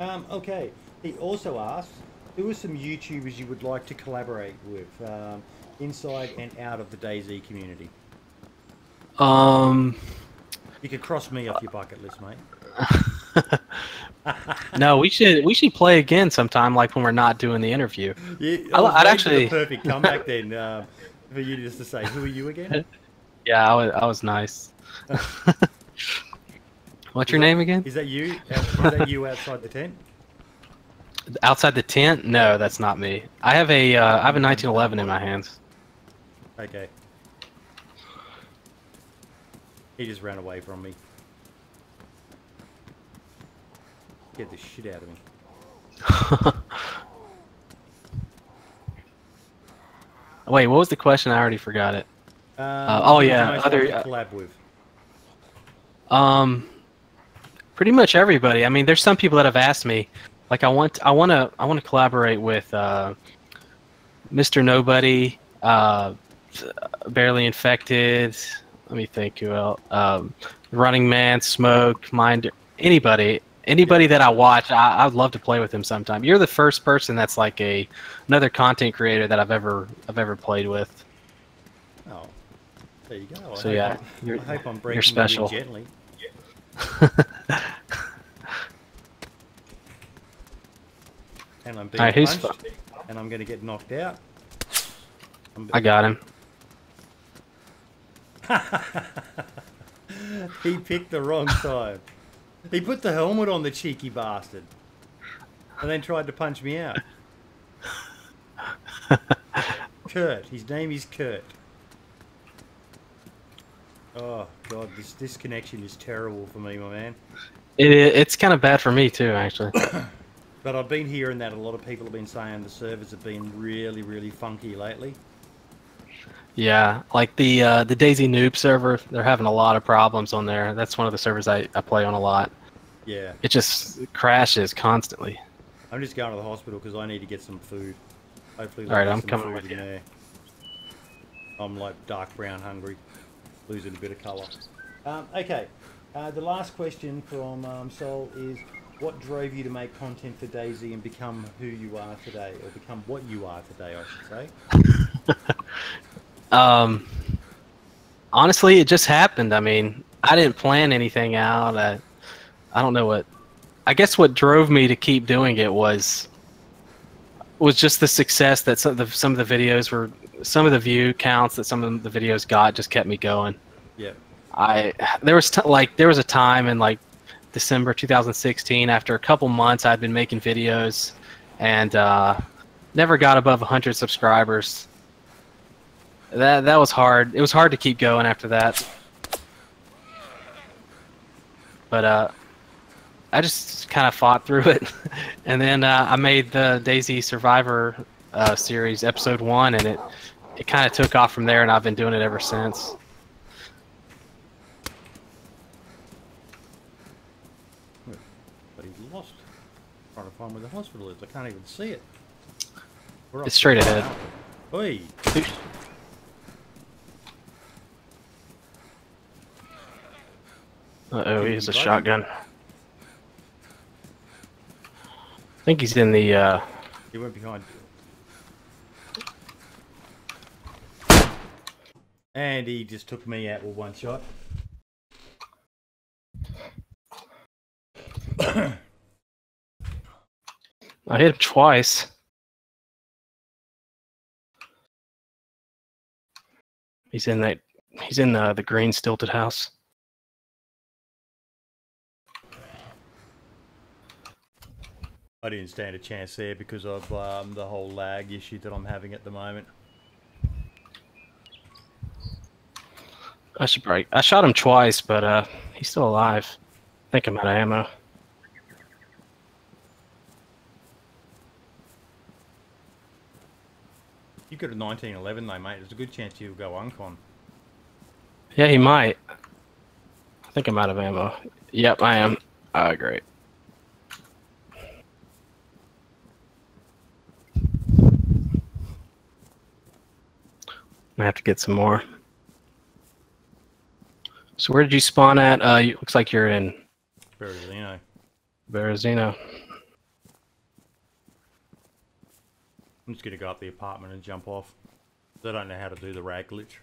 Okay. He also asks, who are some YouTubers you would like to collaborate with, inside and out of the DayZ community? You could cross me off your bucket list, mate. No, we should play again sometime, like when we're not doing the interview. Yeah, I'd actually the perfect comeback then for you just to say, who are you again? Yeah, I was nice. What's your name again? Is that you? Is that you outside the tent? Outside the tent? No, that's not me. I have a 1911 in my hands. Okay. He just ran away from me. Get the shit out of me. Wait, what was the question? I already forgot it. Oh Who would you yeah, most like to collab with? pretty much everybody. I mean, there's some people that have asked me, like I want to collaborate with Mr. Nobody, Barely Infected. Let me think who else. Running Man, Smoke, Mind, anybody Yeah. that I watch. I'd love to play with him sometime. You're the first person that's like another content creator that I've ever played with. Oh, there you go. So yeah, I hope I'm you're breaking you in special. gently. And I'm being All right, who's punched, and I'm going to get knocked out. I got him. He picked the wrong side. He put the helmet on, the cheeky bastard, and then tried to punch me out. Kurt. His name is Kurt. Oh God, this connection is terrible for me, my man. It's kind of bad for me too, actually. But I've been hearing that a lot of people have been saying the servers have been really, really funky lately. Yeah, like the DayZ noob server, they're having a lot of problems on there. That's one of the servers I play on a lot. Yeah. It just crashes constantly. I'm just going to the hospital because I need to get some food. Hopefully All right, there'll I'm be some coming food with in you. there. I'm like dark brown hungry, losing a bit of colour. Okay, the last question from Sol is, what drove you to make content for DayZ and become who you are today, or become what you are today, I should say? Honestly, it just happened. I mean, I didn't plan anything out. I don't know what. I guess what drove me to keep doing it was just the success that some of the videos were, some of the view counts that some of the videos got just kept me going. Yeah. There was a time in like December 2016, after a couple months I'd been making videos and never got above 100 subscribers. That was hard. It was hard to keep going after that. But I just kind of fought through it. And then I made the DayZ Survivor series, episode 1, and it kind of took off from there, and I've been doing it ever since. But he's lost. Trying to find where the hospital is. I can't even see it. It's straight ahead. Oi! Uh-oh, he has a shotgun. I think he's in the... He went behind you. And he just took me out with one shot. I hit him twice. He's in the green stilted house. I didn't stand a chance there because of the whole lag issue that I'm having at the moment. I shot him twice, but he's still alive. I think I'm out of ammo. You got a 1911 though, mate. There's a good chance you'll go uncon. Yeah, he might. I think I'm out of ammo. Yep, I am. Great. I have to get some more. So where did you spawn at? Looks like you're in Berezino. Berezino. I'm just gonna go up the apartment and jump off. I don't know how to do the rag glitch.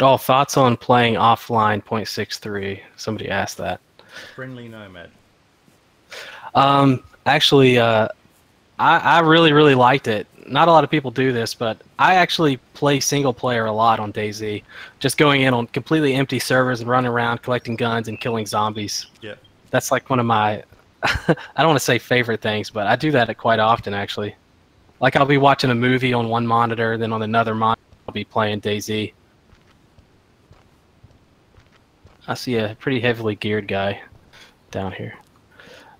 Oh, thoughts on playing offline 0.63? Somebody asked that. Friendly Nomad. Actually, I really liked it. Not a lot of people do this, but I actually play single player a lot on DayZ. Just going in on completely empty servers and running around collecting guns and killing zombies. Yeah. That's like one of my, I don't want to say favorite things, but I do that quite often actually. Like I'll be watching a movie on one monitor, then on another monitor I'll be playing DayZ. I see a pretty heavily geared guy down here.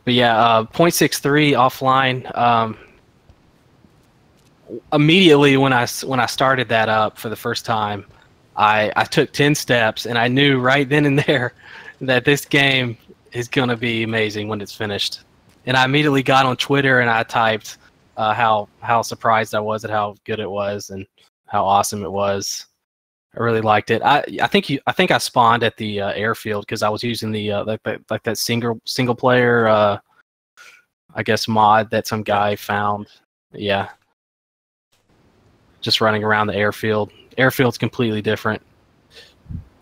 But yeah, 0.63 offline. immediately when I started that up for the first time, I took 10 steps, and I knew right then and there that this game is gonna be amazing when it's finished. And I immediately got on Twitter and I typed how surprised I was at how good it was and how awesome it was. I really liked it. I think I spawned at the airfield because I was using the like that single player I guess mod that some guy found. Yeah, just running around the airfield. Airfield's completely different.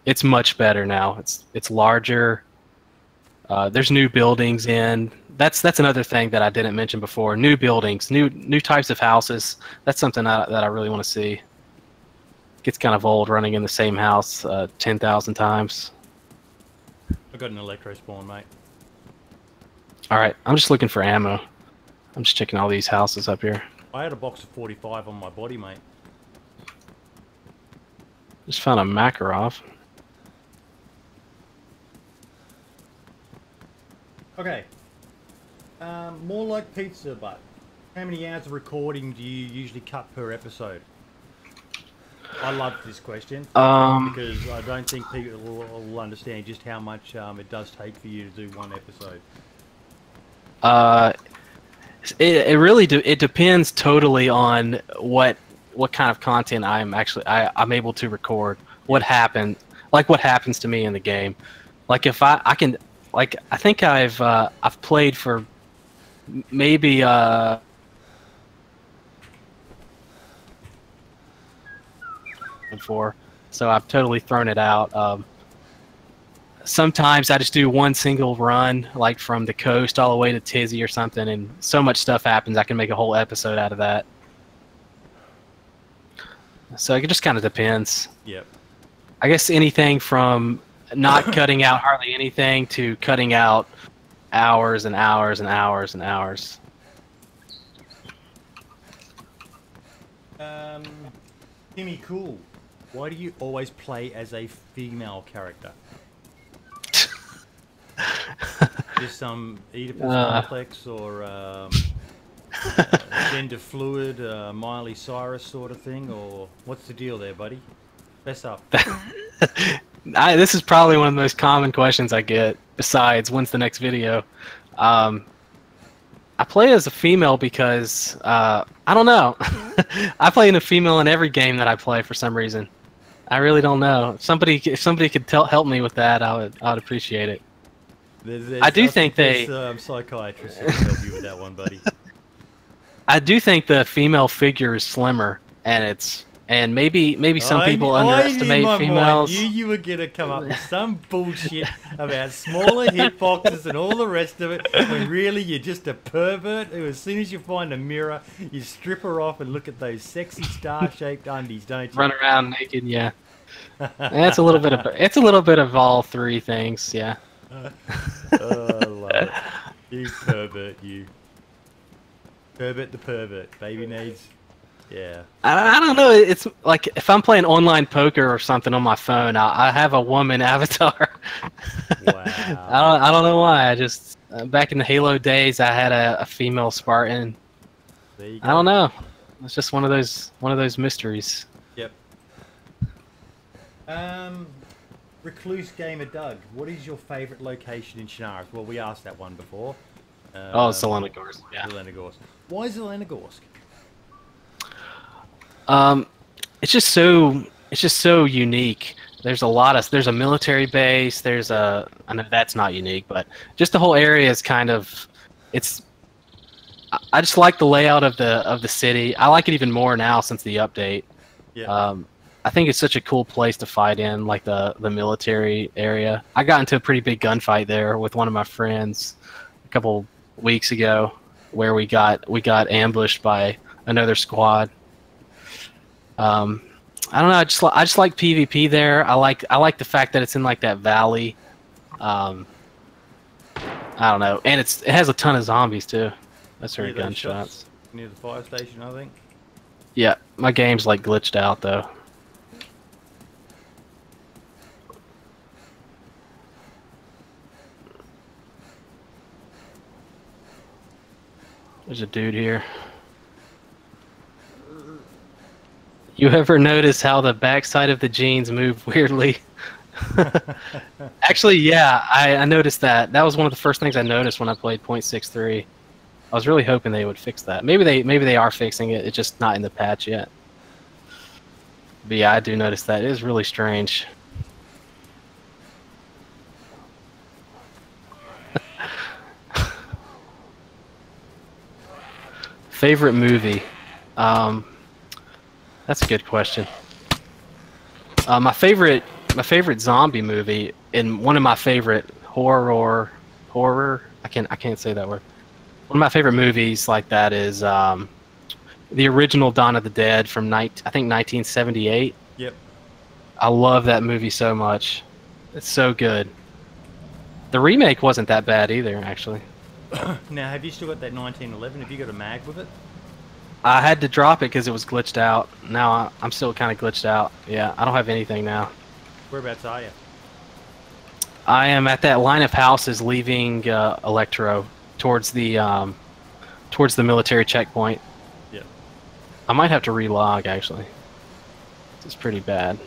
It's much better now. It's larger. There's new buildings in. That's another thing that I didn't mention before. New buildings, new types of houses. That's something that I really want to see. Gets kind of old running in the same house 10,000 times. I got an electro spawn, mate. All right, I'm just looking for ammo. I'm just checking all these houses up here. I had a box of 45 on my body, mate. Just found a Makarov. Okay. More like pizza, but how many hours of recording do you usually cut per episode? I love this question because I don't think people will understand just how much it does take for you to do one episode. It really it depends totally on what kind of content I'm able to record. What happened, like what happens to me in the game. Like if I can, like I think I've played for maybe before, so I've totally thrown it out. Sometimes I just do one single run, like from the coast all the way to Tizzy or something, and so much stuff happens I can make a whole episode out of that. So it just kind of depends. Yep. I guess anything from not cutting out hardly anything to cutting out hours and hours and hours and hours. Timmy Cool, why do you always play as a female character? Just some Oedipus complex or gender fluid, Miley Cyrus sort of thing, or what's the deal there, buddy? Fess up. This is probably one of the most common questions I get. Besides, when's the next video? I play as a female because I don't know. I play in a female in every game that I play for some reason. I really don't know. If somebody could help me with that, I would appreciate it. I do think psychiatrists can help you with that one, buddy. I do think the female figure is slimmer, and maybe some people underestimate females. You were gonna come up with some bullshit about smaller hitboxes and all the rest of it, when really you're just a pervert who, as soon as you find a mirror, you strip her off and look at those sexy star-shaped undies, don't you? Run around naked, yeah. It's a little bit of all three things, yeah. Oh, I love it. You pervert, you. Pervert the pervert. Babynades. Yeah. I don't know. It's like if I'm playing online poker or something on my phone, I have a woman avatar. Wow. I don't know why. I just back in the Halo days, I had a female Spartan. There you go. I don't know. It's just one of those mysteries. Yep. Recluse Gamer Doug, what is your favourite location in Chernarus? Well, we asked that one before. Zelenogorsk. Yeah. Zelenogorsk. Why Zelenogorsk? It's just so unique. There's a military base. I know that's not unique, but just the whole area is kind of, I just like the layout of the city. I like it even more now since the update. Yeah. I think it's such a cool place to fight in, like the military area. I got into a pretty big gunfight there with one of my friends a couple weeks ago, where we got ambushed by another squad. I don't know. I just like PvP there. I like the fact that it's in like that valley. I don't know, and it has a ton of zombies too. That's heard gunshots near the fire station, I think. Yeah, my game's like glitched out though. There's a dude here. You ever notice how the backside of the jeans move weirdly? Actually, yeah, I noticed that. That was one of the first things I noticed when I played 0.63. I was really hoping they would fix that. Maybe they are fixing it. It's just not in the patch yet. But yeah, I do notice that. It is really strange. Favorite movie? That's a good question. My favorite zombie movie and one of my favorite horror. I can't say that word. One of my favorite movies like that is the original Dawn of the Dead from I think 1978. Yep. I love that movie so much. It's so good. The remake wasn't that bad either, actually. Now, have you still got that 1911? Have you got a mag with it? I had to drop it because it was glitched out. Now I'm still kind of glitched out. Yeah, I don't have anything now. Whereabouts are you? I am at that line of houses leaving Electro towards the military checkpoint. Yeah. I might have to relog actually. It's pretty bad.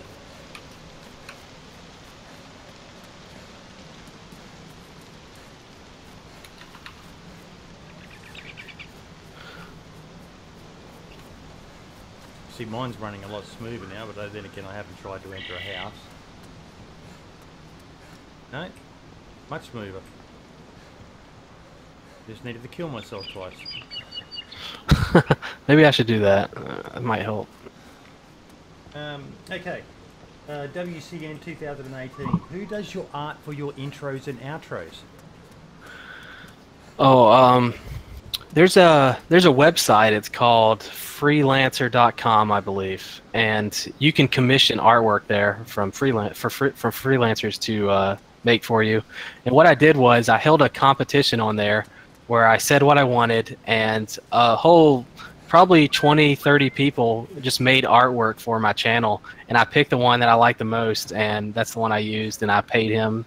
See, mine's running a lot smoother now, but then again, I haven't tried to enter a house. No, much smoother. Just needed to kill myself twice. Maybe I should do that. It might help. Okay. WCN 2018. Who does your art for your intros and outros? Oh, there's a website. It's called freelancer.com, I believe, and you can commission artwork there from freelancers to make for you. And what I did was I held a competition on there where I said what I wanted, and a whole probably 20-30 people just made artwork for my channel, and I picked the one that I liked the most, and that's the one I used, and I paid him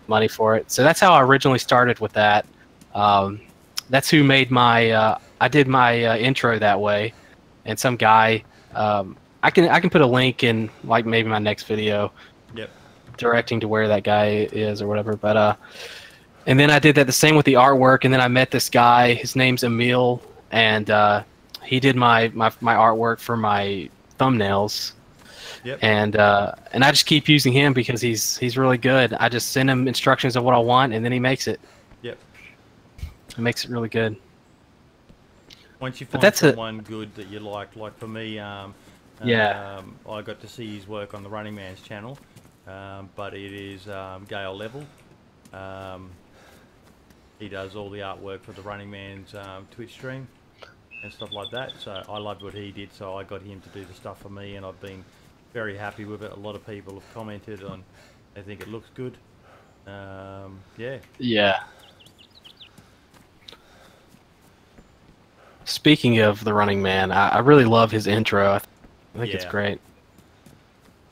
money for it. So that's how I originally started with that. That's who made my I did my intro that way, and some guy I can put a link in like maybe my next video. Yep. Directing to where that guy is or whatever, but and then I did that the same with the artwork, and then I met this guy, his name's Emil, and he did my artwork for my thumbnails. Yep. And I just keep using him because he's really good. I just send him instructions of what I want, and then he makes it. Yep. It makes it really good. Once you find someone good that you like for me, yeah, I got to see his work on the Running Man's channel, but it is Gale Level. He does all the artwork for the Running Man's Twitch stream and stuff like that. So I loved what he did, so I got him to do the stuff for me, and I've been very happy with it. A lot of people have commented on, they think it looks good. Yeah. Yeah. Speaking of the Running Man, I really love his intro. I think it's great.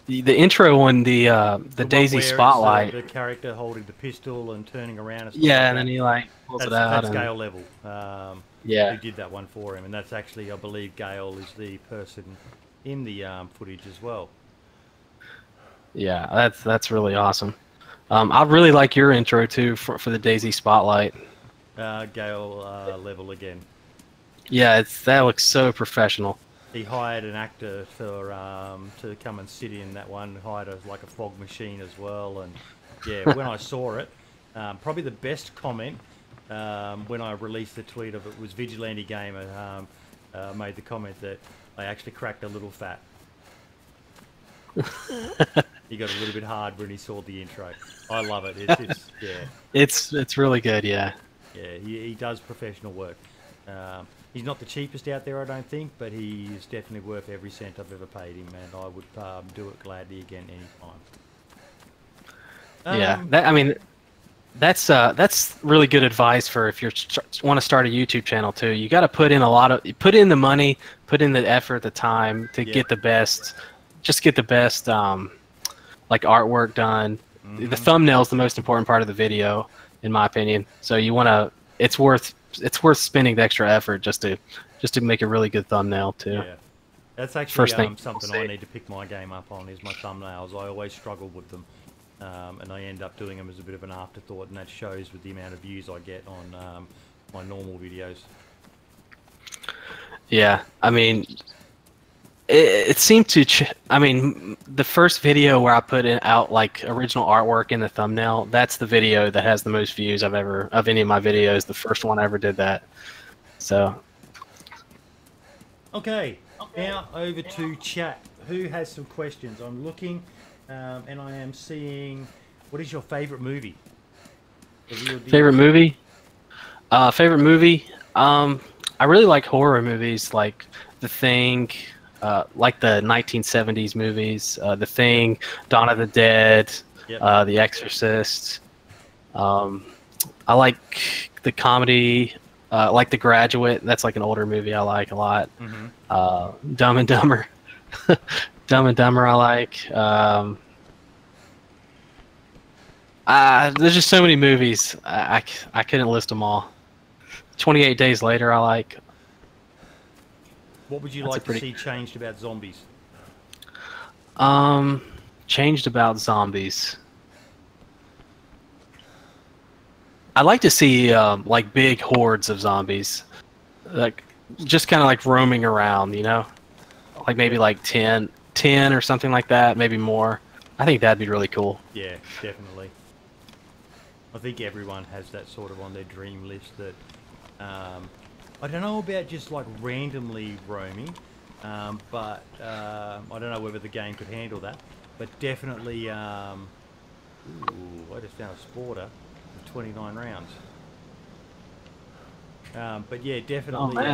The intro on the DayZ Spotlight. The character holding the pistol and turning around. And stuff and then he like pulls it out. That's Gale Level. Yeah. Who did that one for him, and that's actually, I believe, Gale is the person in the footage as well. Yeah, that's really awesome. I really like your intro too for the DayZ Spotlight. Gale Level again. Yeah, that looks so professional. He hired an actor for to come and sit in that one. Hired like a fog machine as well, and yeah, when I saw it, probably the best comment when I released the tweet of it was Vigilante Gamer made the comment that I actually cracked a little fat. He got a little bit hard when he saw the intro. I love it. It's really good. Yeah. Yeah, he does professional work. He's not the cheapest out there, I don't think, but he is definitely worth every cent I've ever paid him, and I would do it gladly again anytime. Yeah, that's really good advice for if you want to start a YouTube channel too. You got to put in put in the money, put in the effort, the time to get the best, like artwork done. The thumbnail is the most important part of the video, in my opinion. So you want to, it's worth spending the extra effort just to make a really good thumbnail too. That's actually First thing something I need to pick my game up on is my thumbnails. I always struggle with them, and I end up doing them as a bit of an afterthought, and that shows with the amount of views I get on my normal videos. Yeah, I mean, it seemed to. I mean, the first video where I put out like original artwork in the thumbnail, that's the video that has the most views I've ever of any of my videos. The first one I ever did that. So. Okay, now over to chat. Who has some questions? I'm looking, and I am seeing. What is your favorite movie? Favorite movie? Favorite movie? I really like horror movies, like The Thing, like the 1970s movies. The Thing, Dawn of the Dead, Yep. The Exorcist. I like the comedy, like The Graduate. That's like an older movie I like a lot. Mm-hmm. Dumb and Dumber. Dumb and Dumber I like. There's just so many movies. I couldn't list them all. 28 Days Later I like. What would you like to see changed about zombies? Changed about zombies. I'd like to see like big hordes of zombies, like just kind of like roaming around, you know, like maybe like 10 or something like that, maybe more. I think that'd be really cool. Yeah, definitely. I think everyone has that sort of on their dream list that I don't know about just like randomly roaming, but I don't know whether the game could handle that, but definitely ooh, I just found a sporter with 29 rounds. But yeah, definitely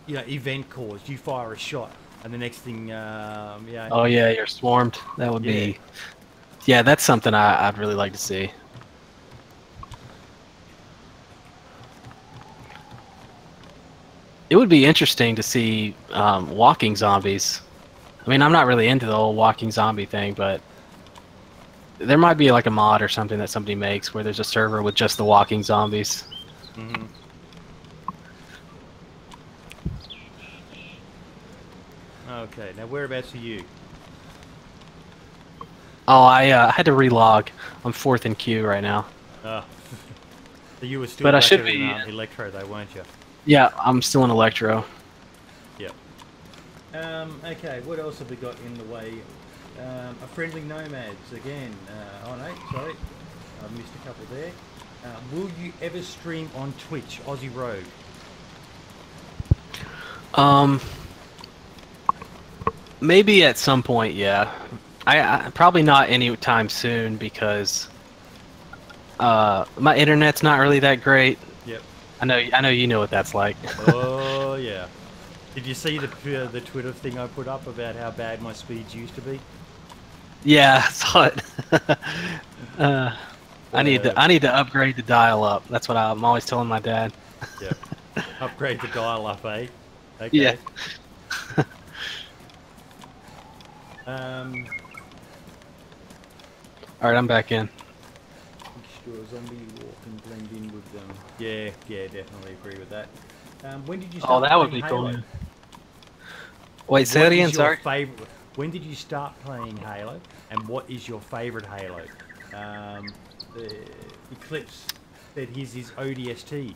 you know, event caused. You fire a shot and the next thing yeah. Oh yeah, you're swarmed. That would be, yeah, that's something I'd really like to see. It would be interesting to see walking zombies. I mean, I'm not really into the whole walking zombie thing, but there might be like a mod or something that somebody makes where there's a server with just the walking zombies. Mm-hmm. Okay, now whereabouts are you? Oh, I had to relog. I'm 4th in queue right now. So you were still but I back should in, be Electro though, weren't you? Yeah, I'm still in Electro. Yep. Okay, what else have we got in the way? A Friendly Nomads again. Oh no, sorry, I missed a couple there. Will you ever stream on Twitch, Aussie Rogue? Maybe at some point, yeah. I probably not anytime soon because my internet's not really that great. Yep. I know you know what that's like. Oh yeah. Did you see the Twitter thing I put up about how bad my speeds used to be? Yeah, I saw it. I need to upgrade the dial-up. That's what I'm always telling my dad. Yep. Upgrade the dial-up, eh? Okay. Yeah. All right, I'm back in. Sure, zombie walk and blend in with them. Yeah, definitely agree with that. When did you Oh, start that would be playing Halo? Cool. Wait, say that again. Sorry. When did you start playing Halo, and what is your favorite Halo? Eclipse said his ODST.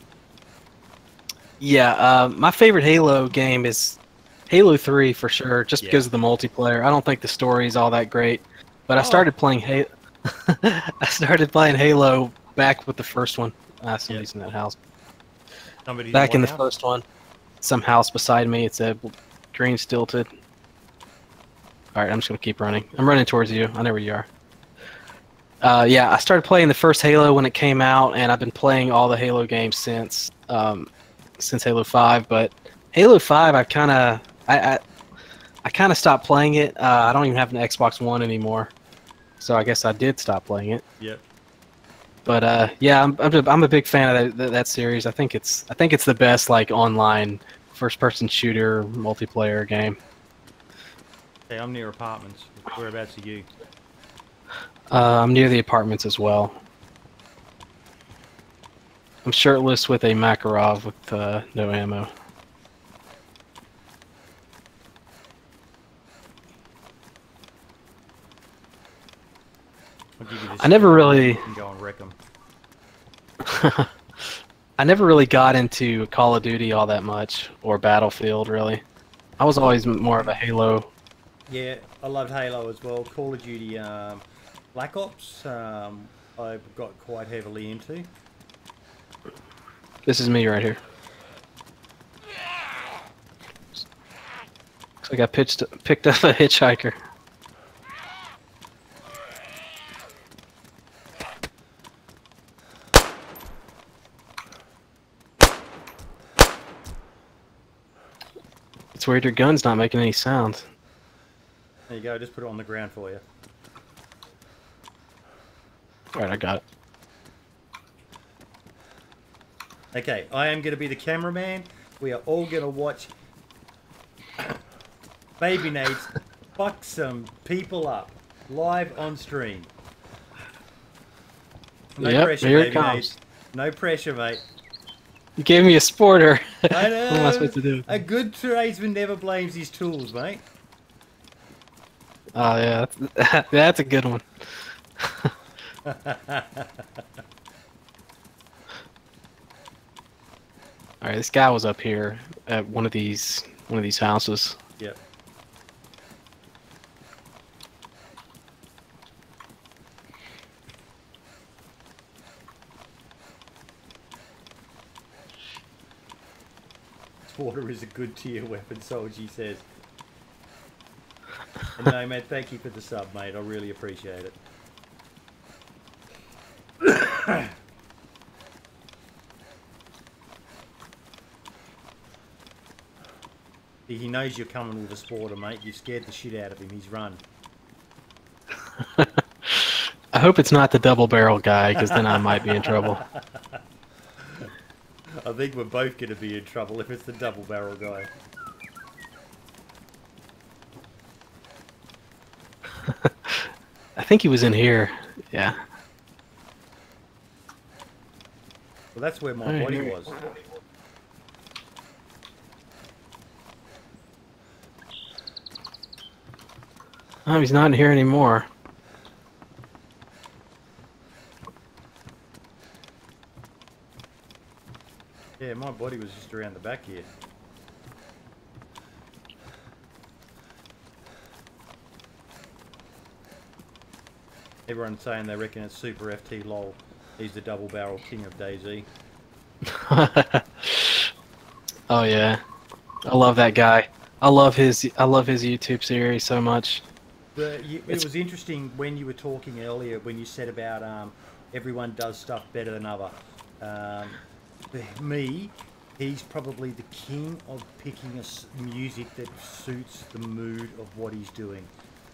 Yeah, my favorite Halo game is Halo 3 for sure, just because of the multiplayer. I don't think the story is all that great, but I started playing Halo. I started playing Halo back with the first one. Somebody's in that house. Somebody's back in the house? first one. Some house beside me. It's a green stilted. Alright, I'm just going to keep running. I'm running towards you. I know where you are. Yeah, I started playing the first Halo when it came out, and I've been playing all the Halo games since Halo 5. But Halo 5, I kind of stopped playing it. I don't even have an Xbox One anymore, so I guess I did stop playing it. Yep. But yeah, I'm a big fan of that series. I think it's the best like online first-person shooter multiplayer game. Hey, I'm near apartments. Whereabouts are you? I'm near the apartments as well. I'm shirtless with a Makarov with no ammo. I never really can go and wreck them. I never really got into Call of Duty all that much, or Battlefield, really. I was always more of a Halo. Yeah, I loved Halo as well. Call of Duty, Black Ops, I got quite heavily into. This is me right here. Looks like I picked up a hitchhiker. It's weird your gun's not making any sound. There you go, just put it on the ground for you. Alright, I got it. Okay, I am going to be the cameraman. We are all going to watch Babynades fuck some people up live on stream. No pressure, here it Babynades. comes. No pressure, mate. You gave me a sporter. I know. What am I supposed to do? A good tradesman never blames his tools, mate. Oh yeah, that's a good one. All right, this guy was up here at one of these houses. Yep. Water is a good tier weapon, Solgy says. And no, mate, thank you for the sub, mate. I really appreciate it. He knows you're coming with a sporter, mate. You've scared the shit out of him. He's run. I hope it's not the double barrel guy, because then I might be in trouble. I think we're both going to be in trouble if it's the double barrel guy. I think he was in here. Yeah. Well, that's where my body was. Oh, he's not in here anymore. Yeah, my body was just around the back here. Everyone's saying they reckon it's Super FT lol. He's the double barrel king of DayZ. Oh yeah, I love that guy. I love his YouTube series so much. It was interesting when you were talking earlier when you said about everyone does stuff better than other. For me, he's probably the king of picking music that suits the mood of what he's doing.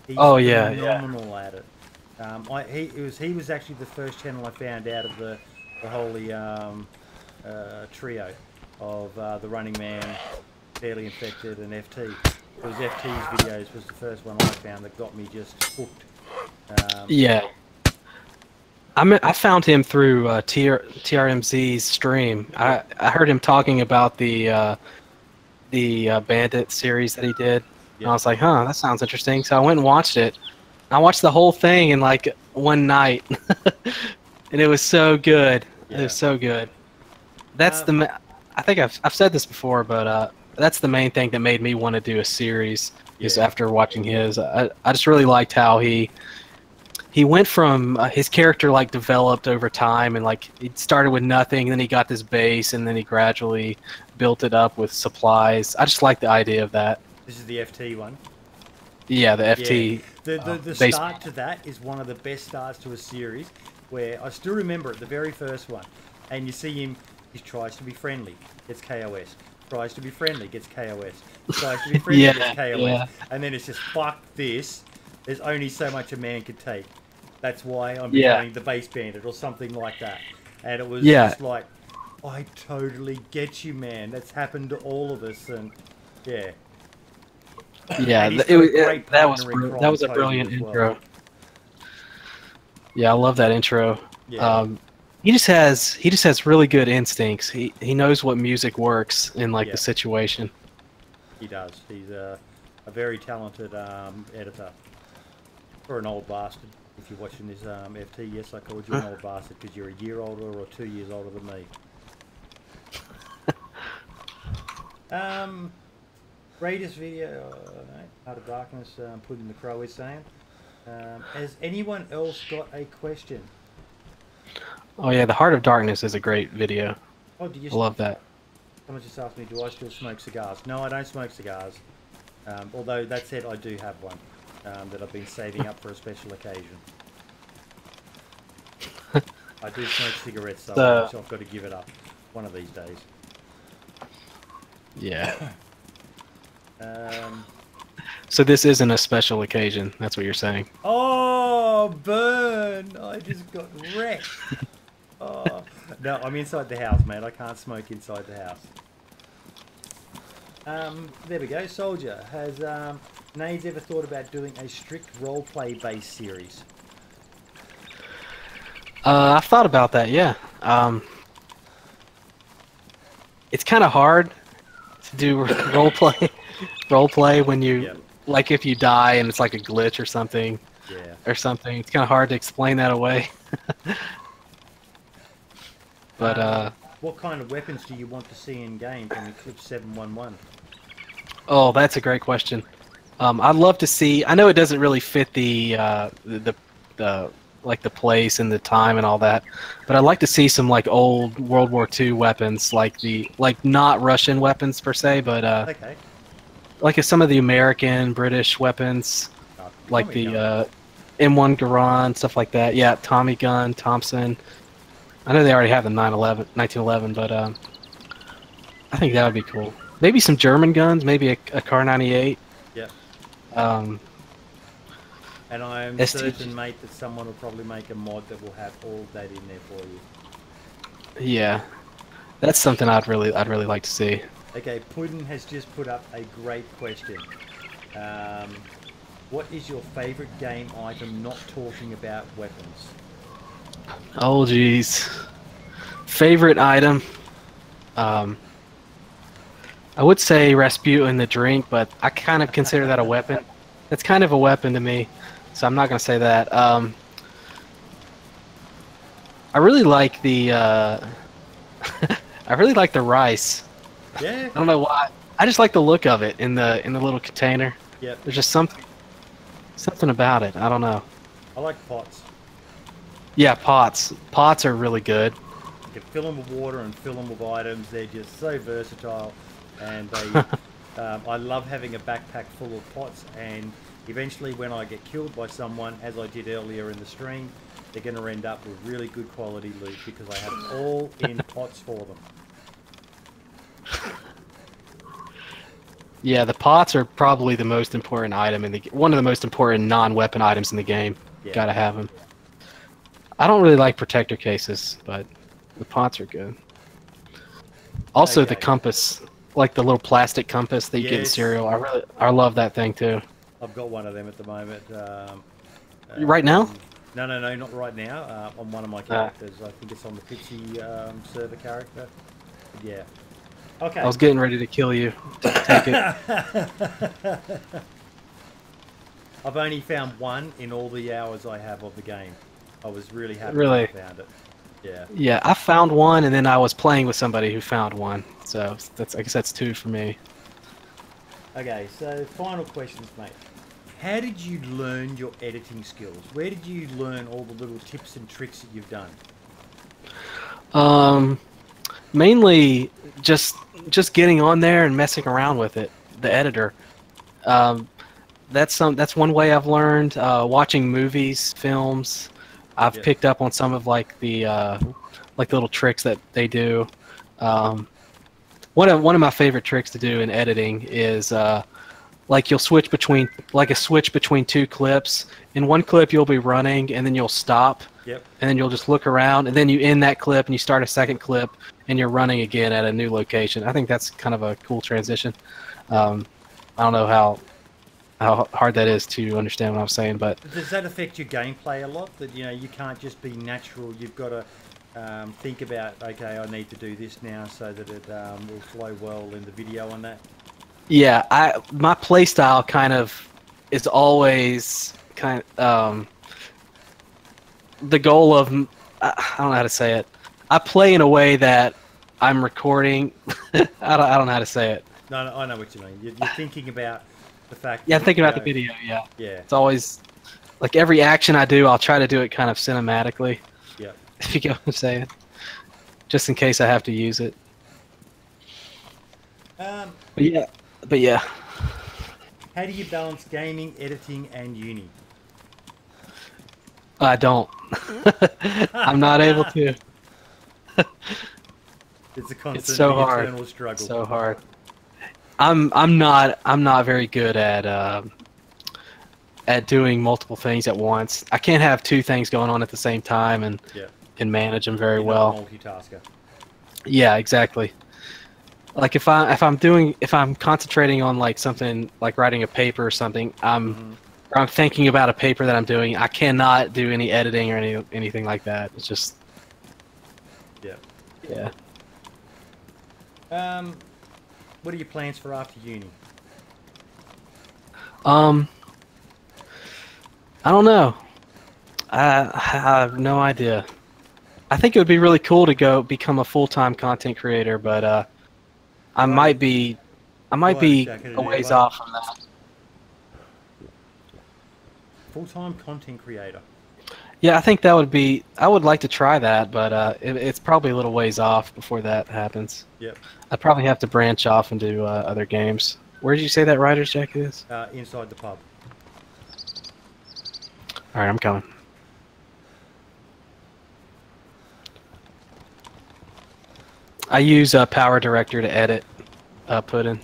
He's phenomenal at it. He was actually the first channel I found out of the holy trio of the Running Man, Fairly Infected, and FT. It was FT's videos was the first one I found that got me just hooked. Yeah. I found him through TRMZ's stream. I heard him talking about the Bandit series that he did. Yep. And I was like, huh, that sounds interesting. So I went and watched it. I watched the whole thing in like one night, and it was so good. Yeah. It was so good. That's I think I've said this before, but that's the main thing that made me want to do a series. Yeah. Is after watching his, I just really liked how he went from his character like developed over time, and like he started with nothing, and then he got this base, and then he gradually built it up with supplies. I just like the idea of that. This is the FT one. Yeah, the FT. Yeah. The start to that is one of the best starts to a series, where I still remember it, the very first one, and you see him. He tries to be friendly, gets KOS. Tries to be friendly, gets KOS. Tries to be friendly, gets KOS. Yeah. And then it's just fuck this. There's only so much a man could take. That's why I'm playing the base bandit or something like that. And it was just like, I totally get you, man. That's happened to all of us, and yeah. Yeah, that was a brilliant intro. Yeah, I love that intro. Yeah. He just has really good instincts. He knows what music works in like the situation. He does. He's a very talented editor for an old bastard. If you're watching this FT, yes, I called you an old bastard because you're a year older or 2 years older than me. Greatest video, Heart of Darkness, Pudding the Crow is saying. Has anyone else got a question? Oh yeah, the Heart of Darkness is a great video. Oh, do you? I love that. Someone just asked me, do I still smoke cigars? No, I don't smoke cigars. Although that said, I do have one that I've been saving up for a special occasion. I do smoke cigarettes, so I've got to give it up one of these days. Yeah. So this isn't a special occasion. That's what you're saying. Oh, burn! I just got wrecked. Oh. No, I'm inside the house, mate. I can't smoke inside the house. There we go. Soldier, has Nades ever thought about doing a strict roleplay based series? I've thought about that, yeah. It's kind of hard to do roleplay when you, like if you die and it's like a glitch or something. Yeah. Or something. It's kind of hard to explain that away. But, what kind of weapons do you want to see in game from Eclipse 711? Oh, that's a great question. I'd love to see. I know it doesn't really fit the like the place and the time and all that, but I'd like to see some like old World War II weapons, like not Russian weapons per se, but okay. Like some of the American, British weapons, like the M1 Garand, stuff like that. Yeah, Tommy gun, Thompson. I know they already have the 1911, but I think that would be cool. Maybe some German guns, maybe a Kar98. Yeah. And I am certain, mate, that someone will probably make a mod that will have all that in there for you. Yeah, that's something I'd really like to see. Okay, Puddin has just put up a great question. What is your favourite game item not talking about weapons? Oh, jeez. Favorite item? I would say Rasputin the drink, but I kind of consider that a weapon. It's kind of a weapon to me, so I'm not going to say that. I really like the I really like the rice. Yeah. I don't know why. I just like the look of it in the little container. Yep. There's just something about it. I don't know. I like pots. Yeah, pots. Pots are really good. You can fill them with water and fill them with items. They're just so versatile, and they. I love having a backpack full of pots, and eventually when I get killed by someone, as I did earlier in the stream, they're going to end up with really good quality loot because I have it all in pots for them. Yeah, the pots are probably the most important item one of the most important non-weapon items in the game. Yeah. Gotta have them. I don't really like protector cases, but the pots are good. Also, the compass, like the little plastic compass that you get in cereal. I love that thing too. I've got one of them at the moment. Right now? No, not right now. On one of my characters, I think it's on the Pixie server character. Yeah. Okay. I was getting ready to kill you. Take it. I've only found one in all the hours I have of the game. I was really happy when I found it. Yeah. Yeah, I found one, and then I was playing with somebody who found one. So I guess that's two for me. Okay, so final questions, mate. How did you learn your editing skills? Where did you learn all the little tips and tricks that you've done? Mainly just getting on there and messing around with it, the editor. That's one way I've learned. Watching movies, films. I've picked up on some of like the little tricks that they do. One of my favorite tricks to do in editing is like you'll switch between two clips. In one clip you'll be running and then you'll stop. Yep. And then you'll just look around and then you end that clip and you start a second clip and you're running again at a new location. I think that's kind of a cool transition. I don't know how hard that is to understand what I'm saying, but does that affect your gameplay a lot? That you can't just be natural. You've got to think about, okay, I need to do this now so that it will flow well in the video and that. Yeah, my play style kind of is always the goal of I don't know how to say it. I play in a way that I'm recording. I don't know how to say it. No, no, I know what you mean. You're thinking about the fact. Yeah, I'm That, thinking about the video. Yeah. Yeah. It's always like every action I do, I'll try to do it kind of cinematically. Yeah. If you get what I'm saying. Just in case I have to use it. But yeah. How do you balance gaming, editing, and uni? I don't. I'm not able to. It's a constant It's so hard. eternal struggle. So hard. I'm not very good at doing multiple things at once. I can't have two things going on at the same time and can manage them very well. Not a multitasker. Yeah, exactly. Like if I'm concentrating on like something like writing a paper or something, or I'm thinking about a paper that I'm doing, I cannot do any editing or anything like that. It's just yeah. What are your plans for after uni? I don't know. I have no idea. I think it would be really cool to go become a full-time content creator, but I might be a ways off from that. Full-time content creator. Yeah, I think that would be. I would like to try that, but it's probably a little ways off before that happens. Yep. I'd probably have to branch off and do other games. Where did you say that writer's jacket is? Inside the pub. All right, I'm coming. I use Power Director to edit Puddin'.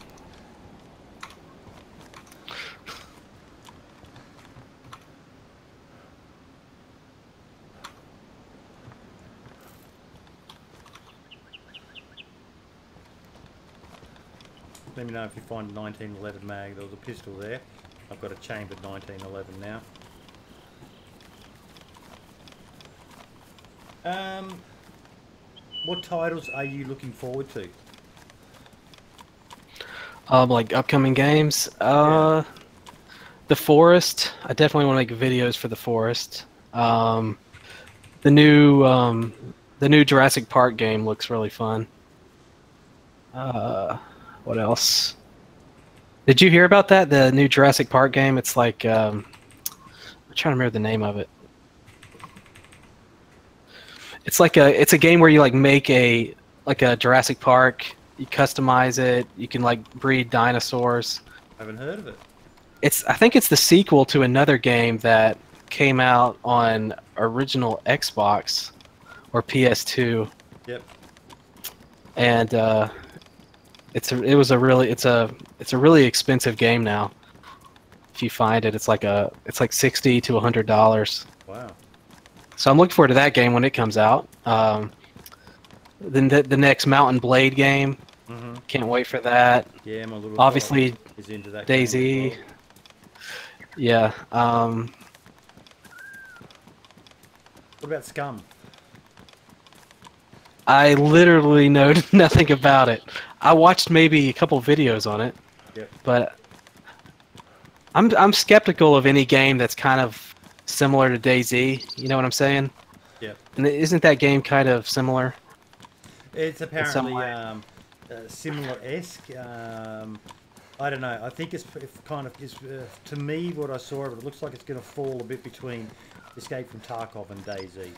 Let me know if you find a 1911 mag. There was a pistol there. I've got a chambered 1911 now. What titles are you looking forward to? Like upcoming games. The Forest. I definitely want to make videos for The Forest. The new Jurassic Park game looks really fun. What else? Did you hear about that? The new Jurassic Park game? It's like I'm trying to remember the name of it. It's a game where you like make a Jurassic Park. You customize it. You can like breed dinosaurs. I haven't heard of it. I think it's the sequel to another game that came out on original Xbox or PS2. Yep. And it's a really expensive game now. If you find it, it's like $60 to $100. Wow. So I'm looking forward to that game when it comes out. Then the next Mountain Blade game. Can't wait for that. Yeah, my little obviously is into that DayZ. Well. Yeah. What about Scum? I literally know nothing about it. I watched maybe a couple videos on it. Yep. But I'm skeptical of any game that's kind of similar to DayZ. You know what I'm saying? Yep. And isn't that game kind of similar? It's apparently similar-esque. I don't know. I think it's kind of to me what I saw of it. It looks like it's going to fall a bit between Escape from Tarkov and DayZ.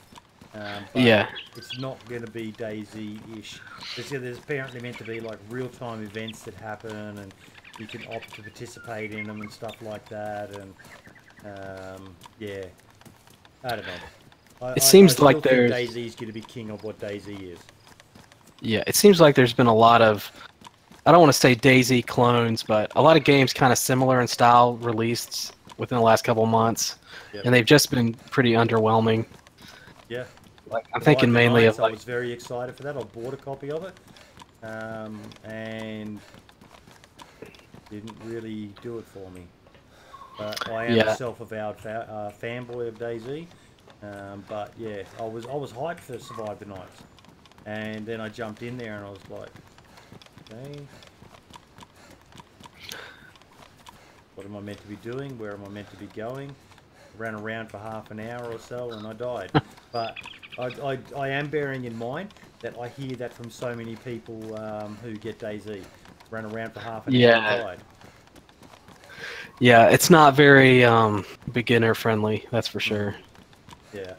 But it's not going to be DayZ-ish. There's apparently meant to be like real-time events that happen, and you can opt to participate in them and stuff like that. And yeah, I don't know. It seems I like there's DayZ's going to be king of what DayZ is. Yeah, it seems like there's been a lot of, I don't want to say DayZ clones, but a lot of games kind of similar in style released within the last couple of months, and they've just been pretty underwhelming. Yeah. Like, I'm thinking mainly of like... I was very excited for that. I bought a copy of it, and didn't really do it for me. But I am a self-avowed fanboy of DayZ. But yeah, I was hyped for Survive the Nights, and then I jumped in there and I was like, okay, what am I meant to be doing? Where am I meant to be going? ran around for half an hour or so, and I died. But I am bearing in mind that I hear that from so many people who get DayZ. Ran around for half an hour and died. Yeah, it's not very beginner friendly, that's for sure. Yeah.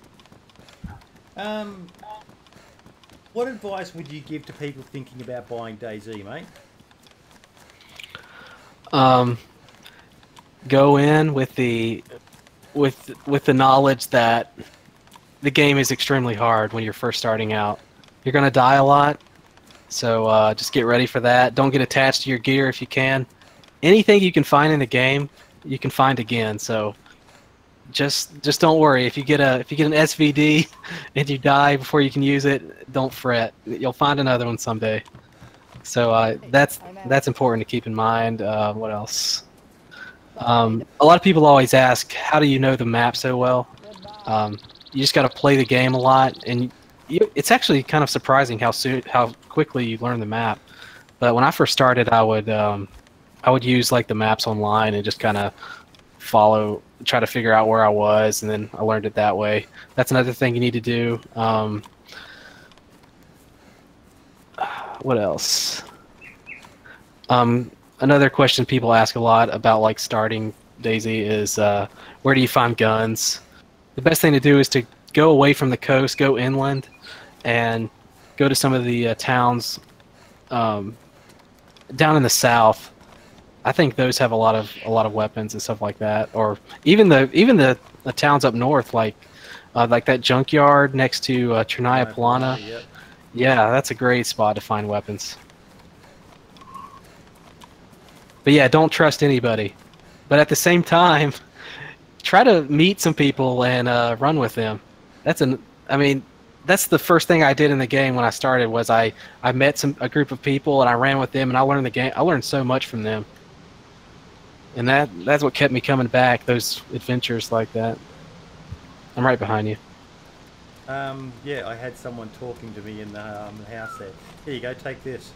What advice would you give to people thinking about buying DayZ, mate? Go in with the knowledge that the game is extremely hard when you're first starting out. You're gonna die a lot, so just get ready for that. Don't get attached to your gear if you can. Anything you can find in the game, you can find again. So just don't worry. If you get an SVD and you die before you can use it, don't fret. You'll find another one someday. So that's important to keep in mind. What else? A lot of people always ask, how do you know the map so well? You just got to play the game a lot, and it's actually kind of surprising how quickly you learn the map. But when I first started, I would use like the maps online and just kind of try to figure out where I was, and then I learned it that way. That's another thing you need to do. What else? Another question people ask a lot about like starting DayZ is where do you find guns? The best thing to do is to go away from the coast, go inland, and go to some of the towns down in the south. I think those have a lot of weapons and stuff like that, or even the towns up north, like that junkyard next to Trinaya Plana. Yep. Yeah, that's a great spot to find weapons. But yeah, don't trust anybody. But at the same time, try to meet some people and run with them. That's the first thing I did in the game when I started was I met a group of people and I ran with them and I learned the game. I learned so much from them. And that's what kept me coming back, those adventures like that. I'm right behind you. Yeah, I had someone talking to me in the house there. Here you go, take this.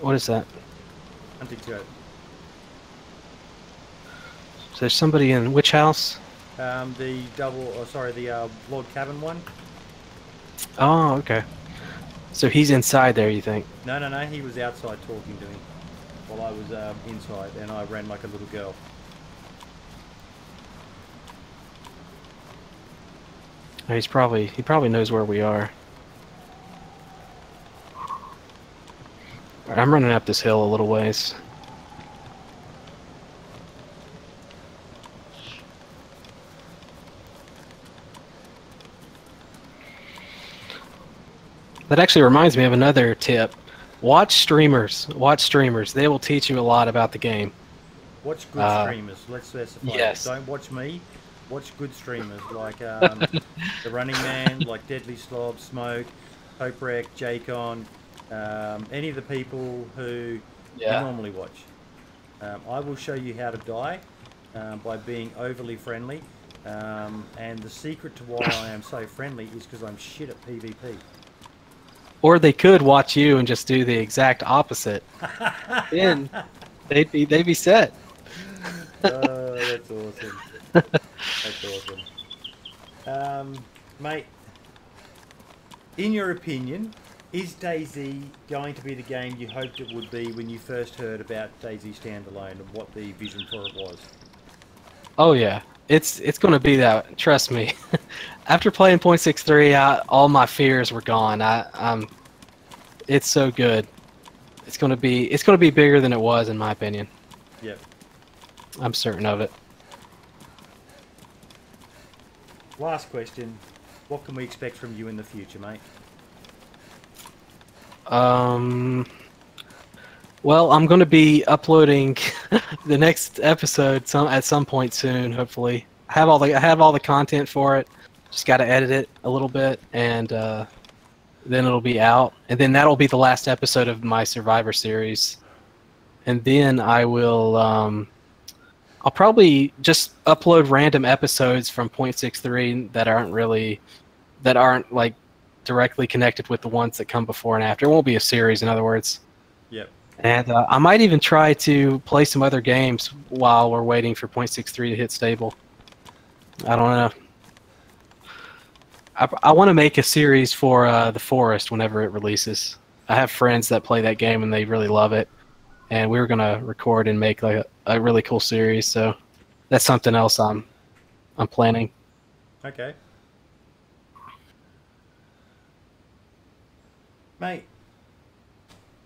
What is that? Hunting goat. So there's somebody in which house? The log cabin one. Oh, okay. So he's inside there, you think? No, he was outside talking to me while I was inside, and I ran like a little girl. He probably knows where we are. Alright, I'm running up this hill a little ways. That actually reminds me of another tip. Watch streamers. They will teach you a lot about the game. Watch good streamers. Let's specify. Yes. Don't watch me. Watch good streamers like the Running Man, like Deadly Slob, Smoke, Hoprek, Jacon, any of the people who you normally watch. I will show you how to die by being overly friendly, and the secret to why I am so friendly is because I'm shit at PvP. Or they could watch you and just do the exact opposite. Then they'd be set. That's awesome. That's awesome. Mate, in your opinion, is DayZ going to be the game you hoped it would be when you first heard about DayZ Standalone and what the vision for it was? Oh yeah, it's going to be that. Trust me. After playing 0.63, all my fears were gone. It's so good. It's going to be bigger than it was, in my opinion. Yep. I'm certain of it. Last question. What can we expect from you in the future, mate? Well, I'm going to be uploading the next episode at some point soon, hopefully. I have all the content for it. Just got to edit it a little bit, and then it'll be out. And then that'll be the last episode of my Survivor series. And then I will I'll probably just upload random episodes from 0.63 that aren't like directly connected with the ones that come before and after. It won't be a series, in other words. Yep. And I might even try to play some other games while we're waiting for 0.63 to hit stable. I don't know. I want to make a series for The Forest whenever it releases. I have friends that play that game and they really love it, and we were gonna record and make like a really cool series. So that's something else I'm planning. Okay. Mate,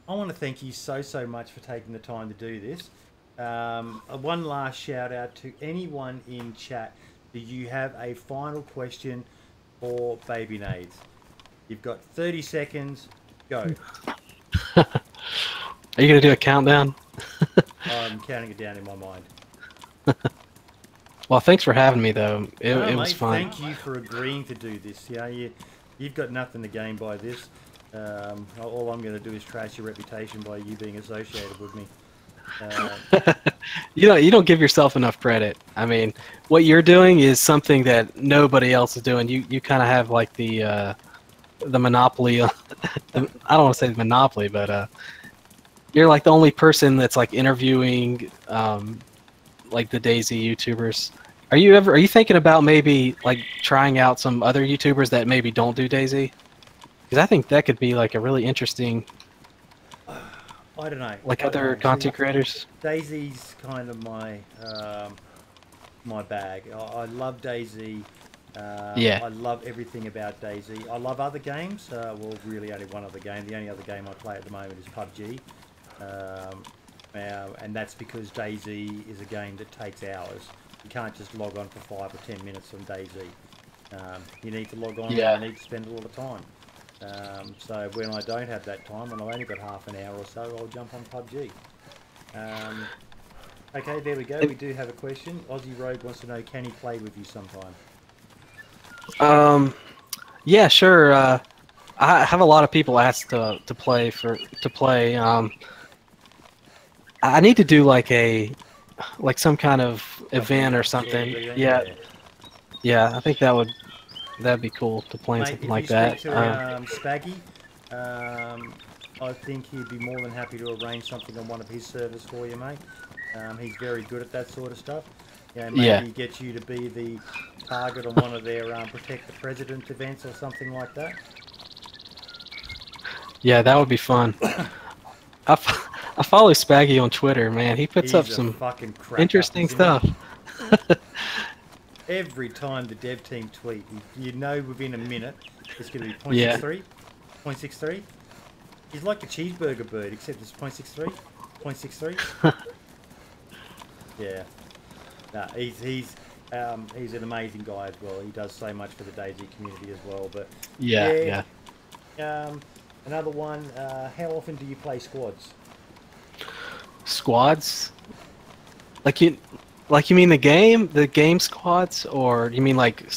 I want to thank you so much for taking the time to do this. One last shout out to anyone in chat. Do you have a final question for Babynades? You've got 30 seconds. Go. Are you gonna do a countdown? I'm counting it down in my mind. Well, thanks for having me, though. It was Mate, fun. thank you for agreeing to do this. You've got nothing to gain by this. All I'm going to do is trash your reputation by you being associated with me. You don't give yourself enough credit. I mean, what you're doing is something that nobody else is doing. You kind of have like the monopoly. I don't want to say monopoly, but you're like the only person that's like interviewing like the DayZ YouTubers. Are you thinking about maybe like trying out some other YouTubers that maybe don't do DayZ? Because I think that could be like a really interesting. I don't know. Like other content creators. DayZ's kind of my bag. I love DayZ. Yeah. I love everything about DayZ. I love other games. Well, really only one other game. The only other game I play at the moment is PUBG. And that's because DayZ is a game that takes hours. You can't just log on for 5 or 10 minutes on DayZ. You need to log on. Yeah. And you need to spend a lot of time. So when I don't have that time, and I've only got half an hour or so, I'll jump on PUBG. Okay, there we go. We do have a question. Aussie Rogue wants to know, can he play with you sometime? Yeah, sure. I have a lot of people ask to play. I need to do like some kind of event or something. Yeah. I think that'd be cool to play something like that. To, Spaggy, I think he'd be more than happy to arrange something on one of his servers for you, mate. He's very good at that sort of stuff. Maybe get you to be the target on one of their Protect the President events or something like that. Yeah, that would be fun. I follow Spaggy on Twitter, man. He puts up some interesting stuff. Every time the dev team tweet, you know within a minute it's going to be 0.63, 0.63. He's like the cheeseburger bird, except it's 0.63, 0.63. Yeah. No, he's an amazing guy as well. He does so much for the DayZ community as well. But yeah. Another one. How often do you play squads? Squads? Like you mean the game squads, or you mean like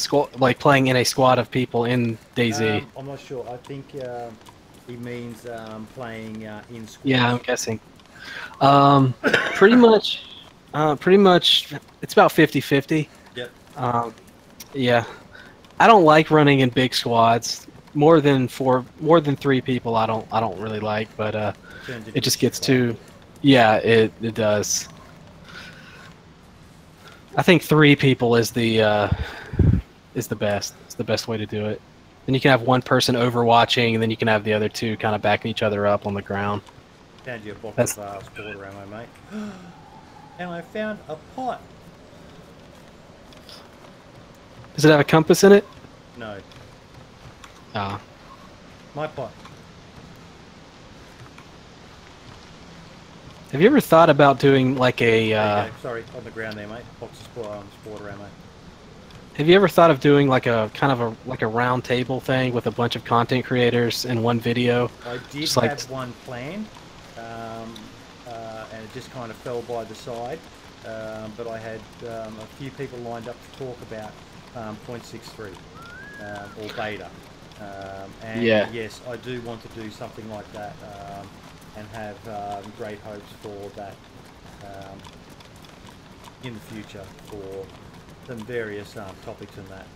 playing in a squad of people in DayZ? I'm not sure. I think he means playing in squads. Yeah, I'm guessing. Pretty much, it's about 50-50. Yep. Yeah, I don't like running in big squads. More than 3 people, I don't really like. But it just gets too. Yeah, it does. I think 3 people is the best. It's the best way to do it. Then you can have one person overwatching, and then you can have the other 2 kind of backing each other up on the ground. Found you a box of sport ammo, mate. And I found a pot. Does it have a compass in it? No. Ah. My pot. Have you ever thought about doing like a? Sorry, on the ground there, mate. Box of sport ammo. Have you ever thought of doing like a kind of a round table thing with a bunch of content creators in one video? I did have one planned, and it just kind of fell by the side. But I had a few people lined up to talk about 0.63 or beta. And yes, I do want to do something like that, and have great hopes for that in the future for some various topics in that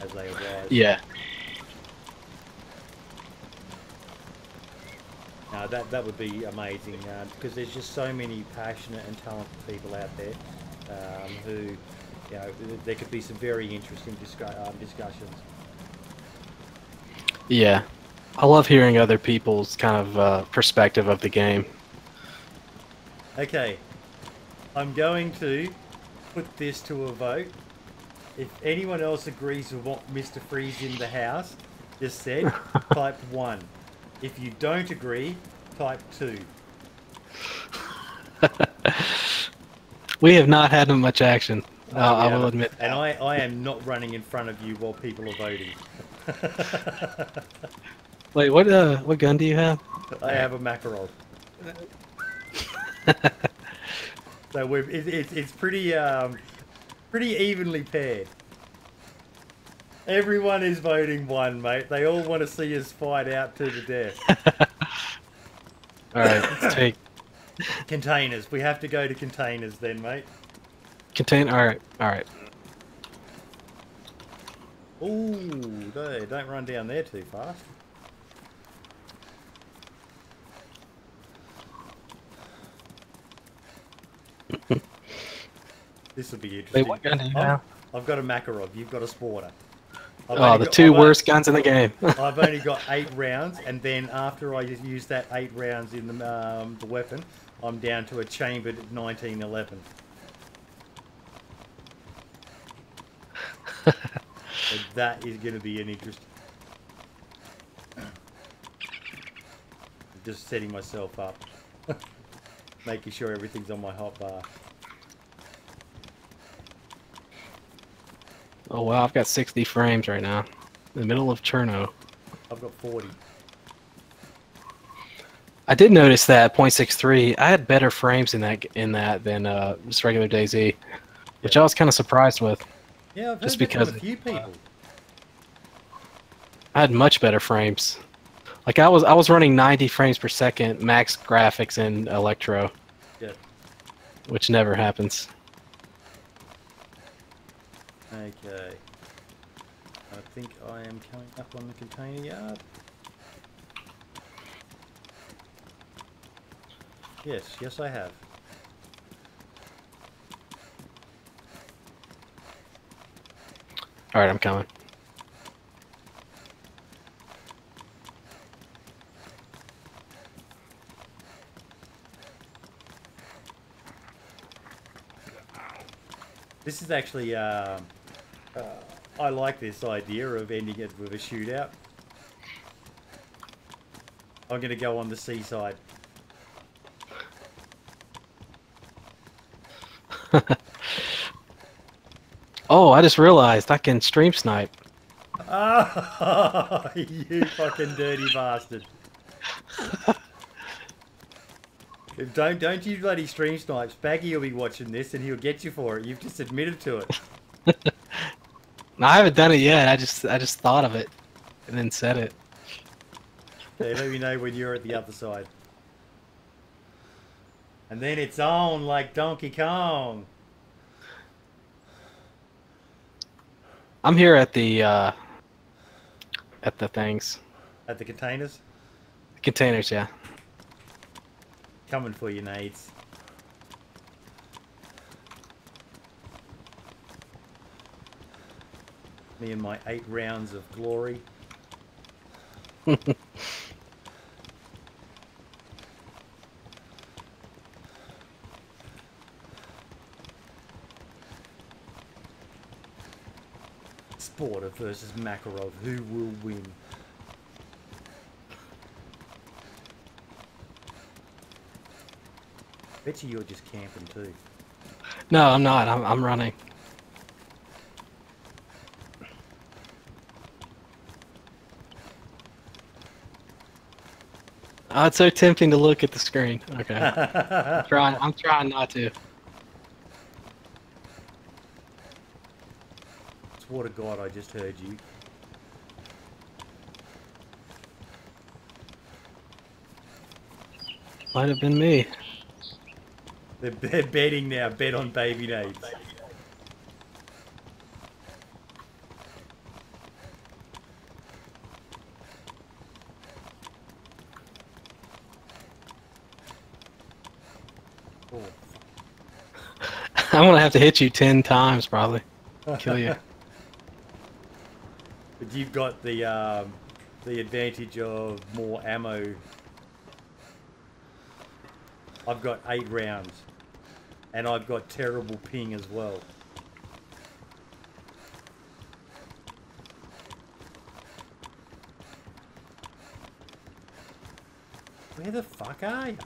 as they arise. Yeah. That would be amazing, because there's just so many passionate and talented people out there who you know, there could be some very interesting discussions. Yeah, I love hearing other people's kind of perspective of the game. Okay, I'm going to put this to a vote. If anyone else agrees with what Mr. Freeze in the house just said, type 1. If you don't agree, type 2. We have not had much action. I Yeah, will admit that. and I am not running in front of you while people are voting. Wait, what gun do you have? I have a Makarov. So it's pretty pretty evenly paired. Everyone is voting 1, mate. They all want to see us fight out to the death. All right, let's take Containers. We have to go to containers then, mate. contain. All right, all right. Ooh, don't run down there too fast. This will be interesting. Wait, what gun do you have? I've got a Makarov. You've got a Sporter. Oh, the two worst guns in the game. I've only got 8 rounds, and then after I use that 8 rounds in the weapon, I'm down to a chambered 1911. So that is going to be an interesting. Just setting myself up, making sure everything's on my hotbar. Oh wow, I've got 60 frames right now. In the middle of Cherno. I've got 40. I did notice that .63. I had better frames in that than just regular DayZ, which I was kind of surprised with. Yeah, I've heard Just that from because a few people. I had much better frames. Like I was running 90 frames per second max graphics in Electro. Yeah. Which never happens. Okay. I think I am coming up on the container yard. Yes, I have. Alright, I'm coming. This is actually, I like this idea of ending it with a shootout. I'm going to go on the seaside. Oh, I just realized I can stream snipe. Oh, you fucking dirty bastard. Don't you bloody stream snipes. Baggy will be watching this and he'll get you for it. You've just admitted to it. No, I haven't done it yet. I just thought of it and then said it. Okay, let me know when you're at the other side. And then it's on like Donkey Kong. I'm here at the things. At the containers? Containers, yeah. Coming for you, nades. Me and my 8 rounds of glory. Sporter versus Makarov. Who will win? Bet you you're just camping too. No, I'm not. I'm running. Oh, it's so tempting to look at the screen. Okay. I'm trying not to. Swear to God, I just heard you. Might have been me. They're betting now. Bet on Babynades. I'm gonna have to hit you 10 times probably. Kill you. But you've got the advantage of more ammo. I've got 8 rounds, and I've got terrible ping as well. Where the fuck are you?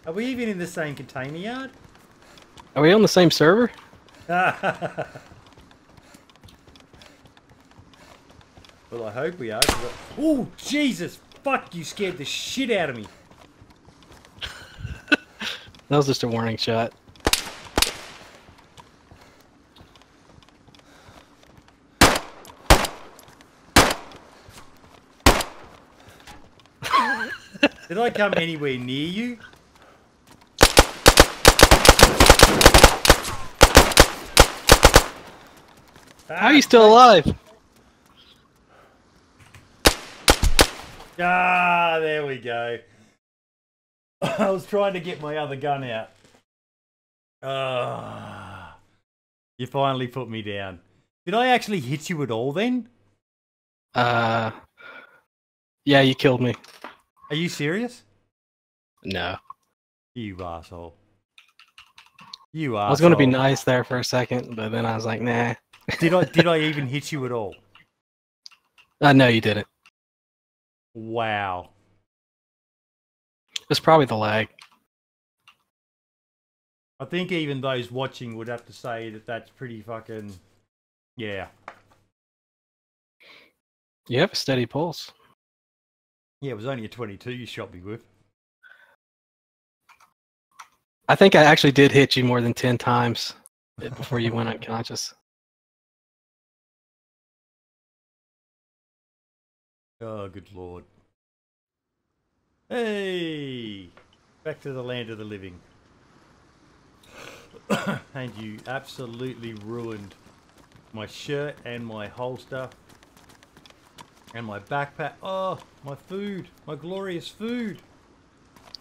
Are we even in the same container yard? Are we on the same server? Well, I hope we are. Oh, Jesus! Fuck, you scared the shit out of me. That was just a warning shot. Did I come anywhere near you? How are you still alive? Ah, there we go. I was trying to get my other gun out. Ah, you finally put me down. Did I actually hit you at all then? Yeah, you killed me. Are you serious? No. You asshole. You asshole. I was gonna be nice there for a second, but then I was like, nah. Did I even hit you at all? No, you didn't. Wow. It's probably the lag. I think even those watching would have to say that that's pretty fucking... Yeah. You have a steady pulse. Yeah, it was only a 22 you shot me with. I think I actually did hit you more than 10 times before you went unconscious. Oh, good lord. Hey! Back to the land of the living. And you absolutely ruined my shirt and my holster and my backpack. Oh, my food. My glorious food.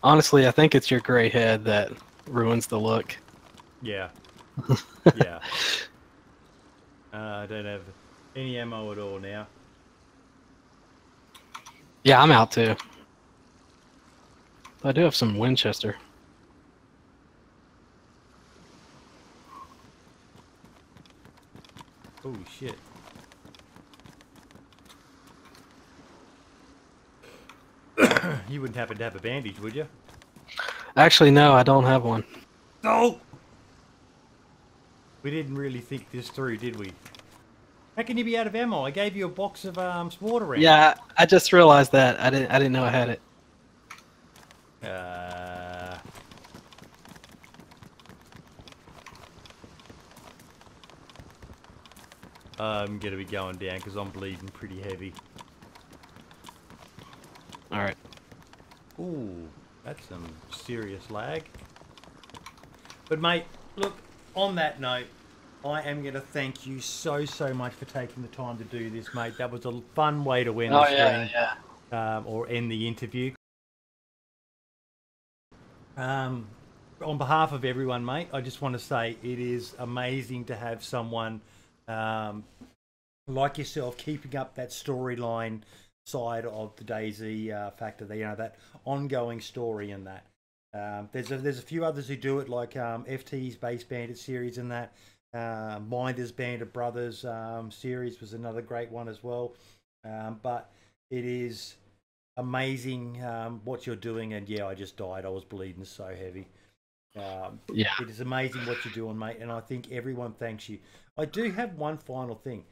Honestly, I think it's your gray head that ruins the look. Yeah. Yeah. I don't have any ammo at all now. Yeah, I'm out too. I do have some Winchester. Oh shit. You wouldn't happen to have a bandage, would you? Actually, no, I don't have one. No! We didn't really think this through, did we? How can you be out of ammo? I gave you a box of water rounds. Yeah, I just realized that. I didn't know I had it. I'm gonna be going down because I'm bleeding pretty heavy. Alright. Ooh, that's some serious lag. But mate, look, on that note, I am going to thank you so much for taking the time to do this, mate. That was a fun way to end the stream. Or end the interview. On behalf of everyone, mate, I just want to say it is amazing to have someone like yourself keeping up that storyline side of the DayZ factor, that ongoing story and that. There's a few others who do it, like FT's Base Bandit series and that. Minder's Band of Brothers series was another great one as well. But it is amazing what you're doing, and yeah, I just died. I was bleeding so heavy. Yeah. It is amazing what you're doing, mate, and I think everyone thanks you. I do have one final thing.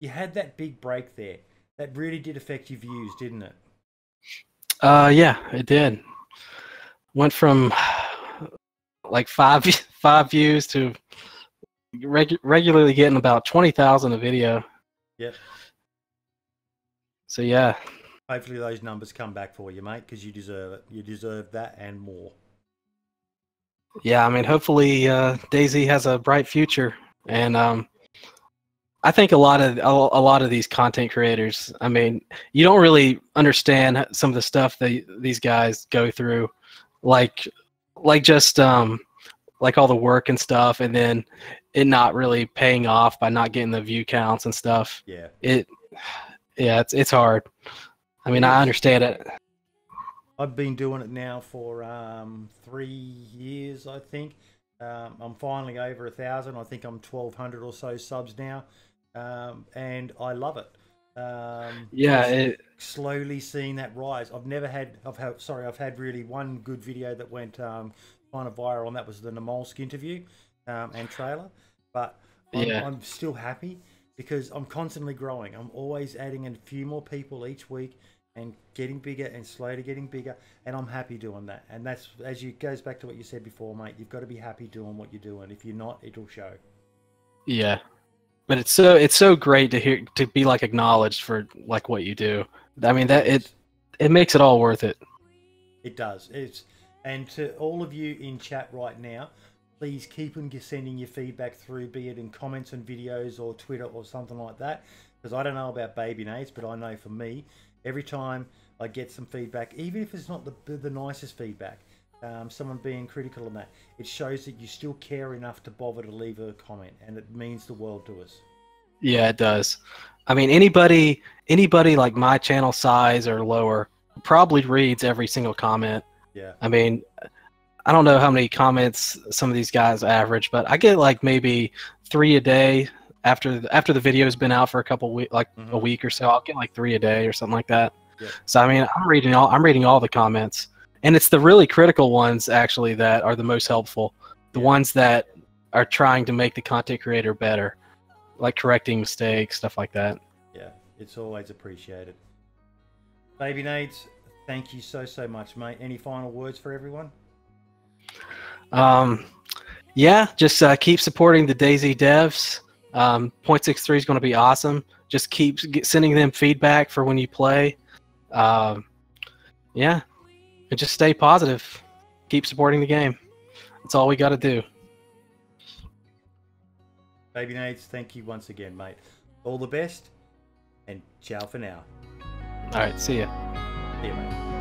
You had that big break there. That really did affect your views, didn't it? Yeah, it did. Went from like five views to regularly getting about 20,000 a video. Yep. So yeah. Hopefully those numbers come back for you, mate, because you deserve it. You deserve that and more. Yeah, I mean, hopefully DayZ has a bright future, and I think a lot of these content creators, I mean, you don't really understand some of the stuff that these guys go through, like just like all the work and stuff, and then it not really paying off by not getting the view counts and stuff. Yeah. It's hard. I mean, I understand it. I've been doing it now for 3 years, I think. I'm finally over 1,000. I think I'm 1,200 or so subs now, and I love it. Slowly seeing that rise. I've had really one good video that went kind of viral, and that was the Namolsk interview and trailer. But I'm still happy because I'm constantly growing. I'm always adding in a few more people each week and getting bigger and slowly getting bigger, and I'm happy doing that. And that's, goes back to what you said before, mate. You've got to be happy doing what you're doing. If you're not, it'll show. Yeah. But it's so great to be like acknowledged for like what you do. I mean, that it makes it all worth it. It does. And to all of you in chat right now, please keep on sending your feedback through, be it in comments and videos or Twitter or something like that. Because I don't know about Babynades, but I know for me, every time I get some feedback, even if it's not the nicest feedback, someone being critical of that, it shows that you still care enough to bother to leave a comment, and it means the world to us. Yeah, it does. I mean, anybody like my channel size or lower probably reads every single comment. Yeah. I mean, I don't know how many comments some of these guys average, but I get like maybe 3 a day after the video's been out for a couple weeks, like a week or so. I'll get like 3 a day or something like that. Yeah. So I mean, I'm reading all the comments. And it's the really critical ones, actually, that are the most helpful. The ones that are trying to make the content creator better, like correcting mistakes, stuff like that. Yeah, it's always appreciated. Babynades, thank you so much, mate. Any final words for everyone? Yeah, just keep supporting the DayZ devs. 0.63 is going to be awesome. Just keep sending them feedback for when you play. Yeah. And just stay positive. Keep supporting the game. That's all we got to do. Babynades, thank you once again, mate. All the best, and ciao for now. All right, see ya. See ya, mate.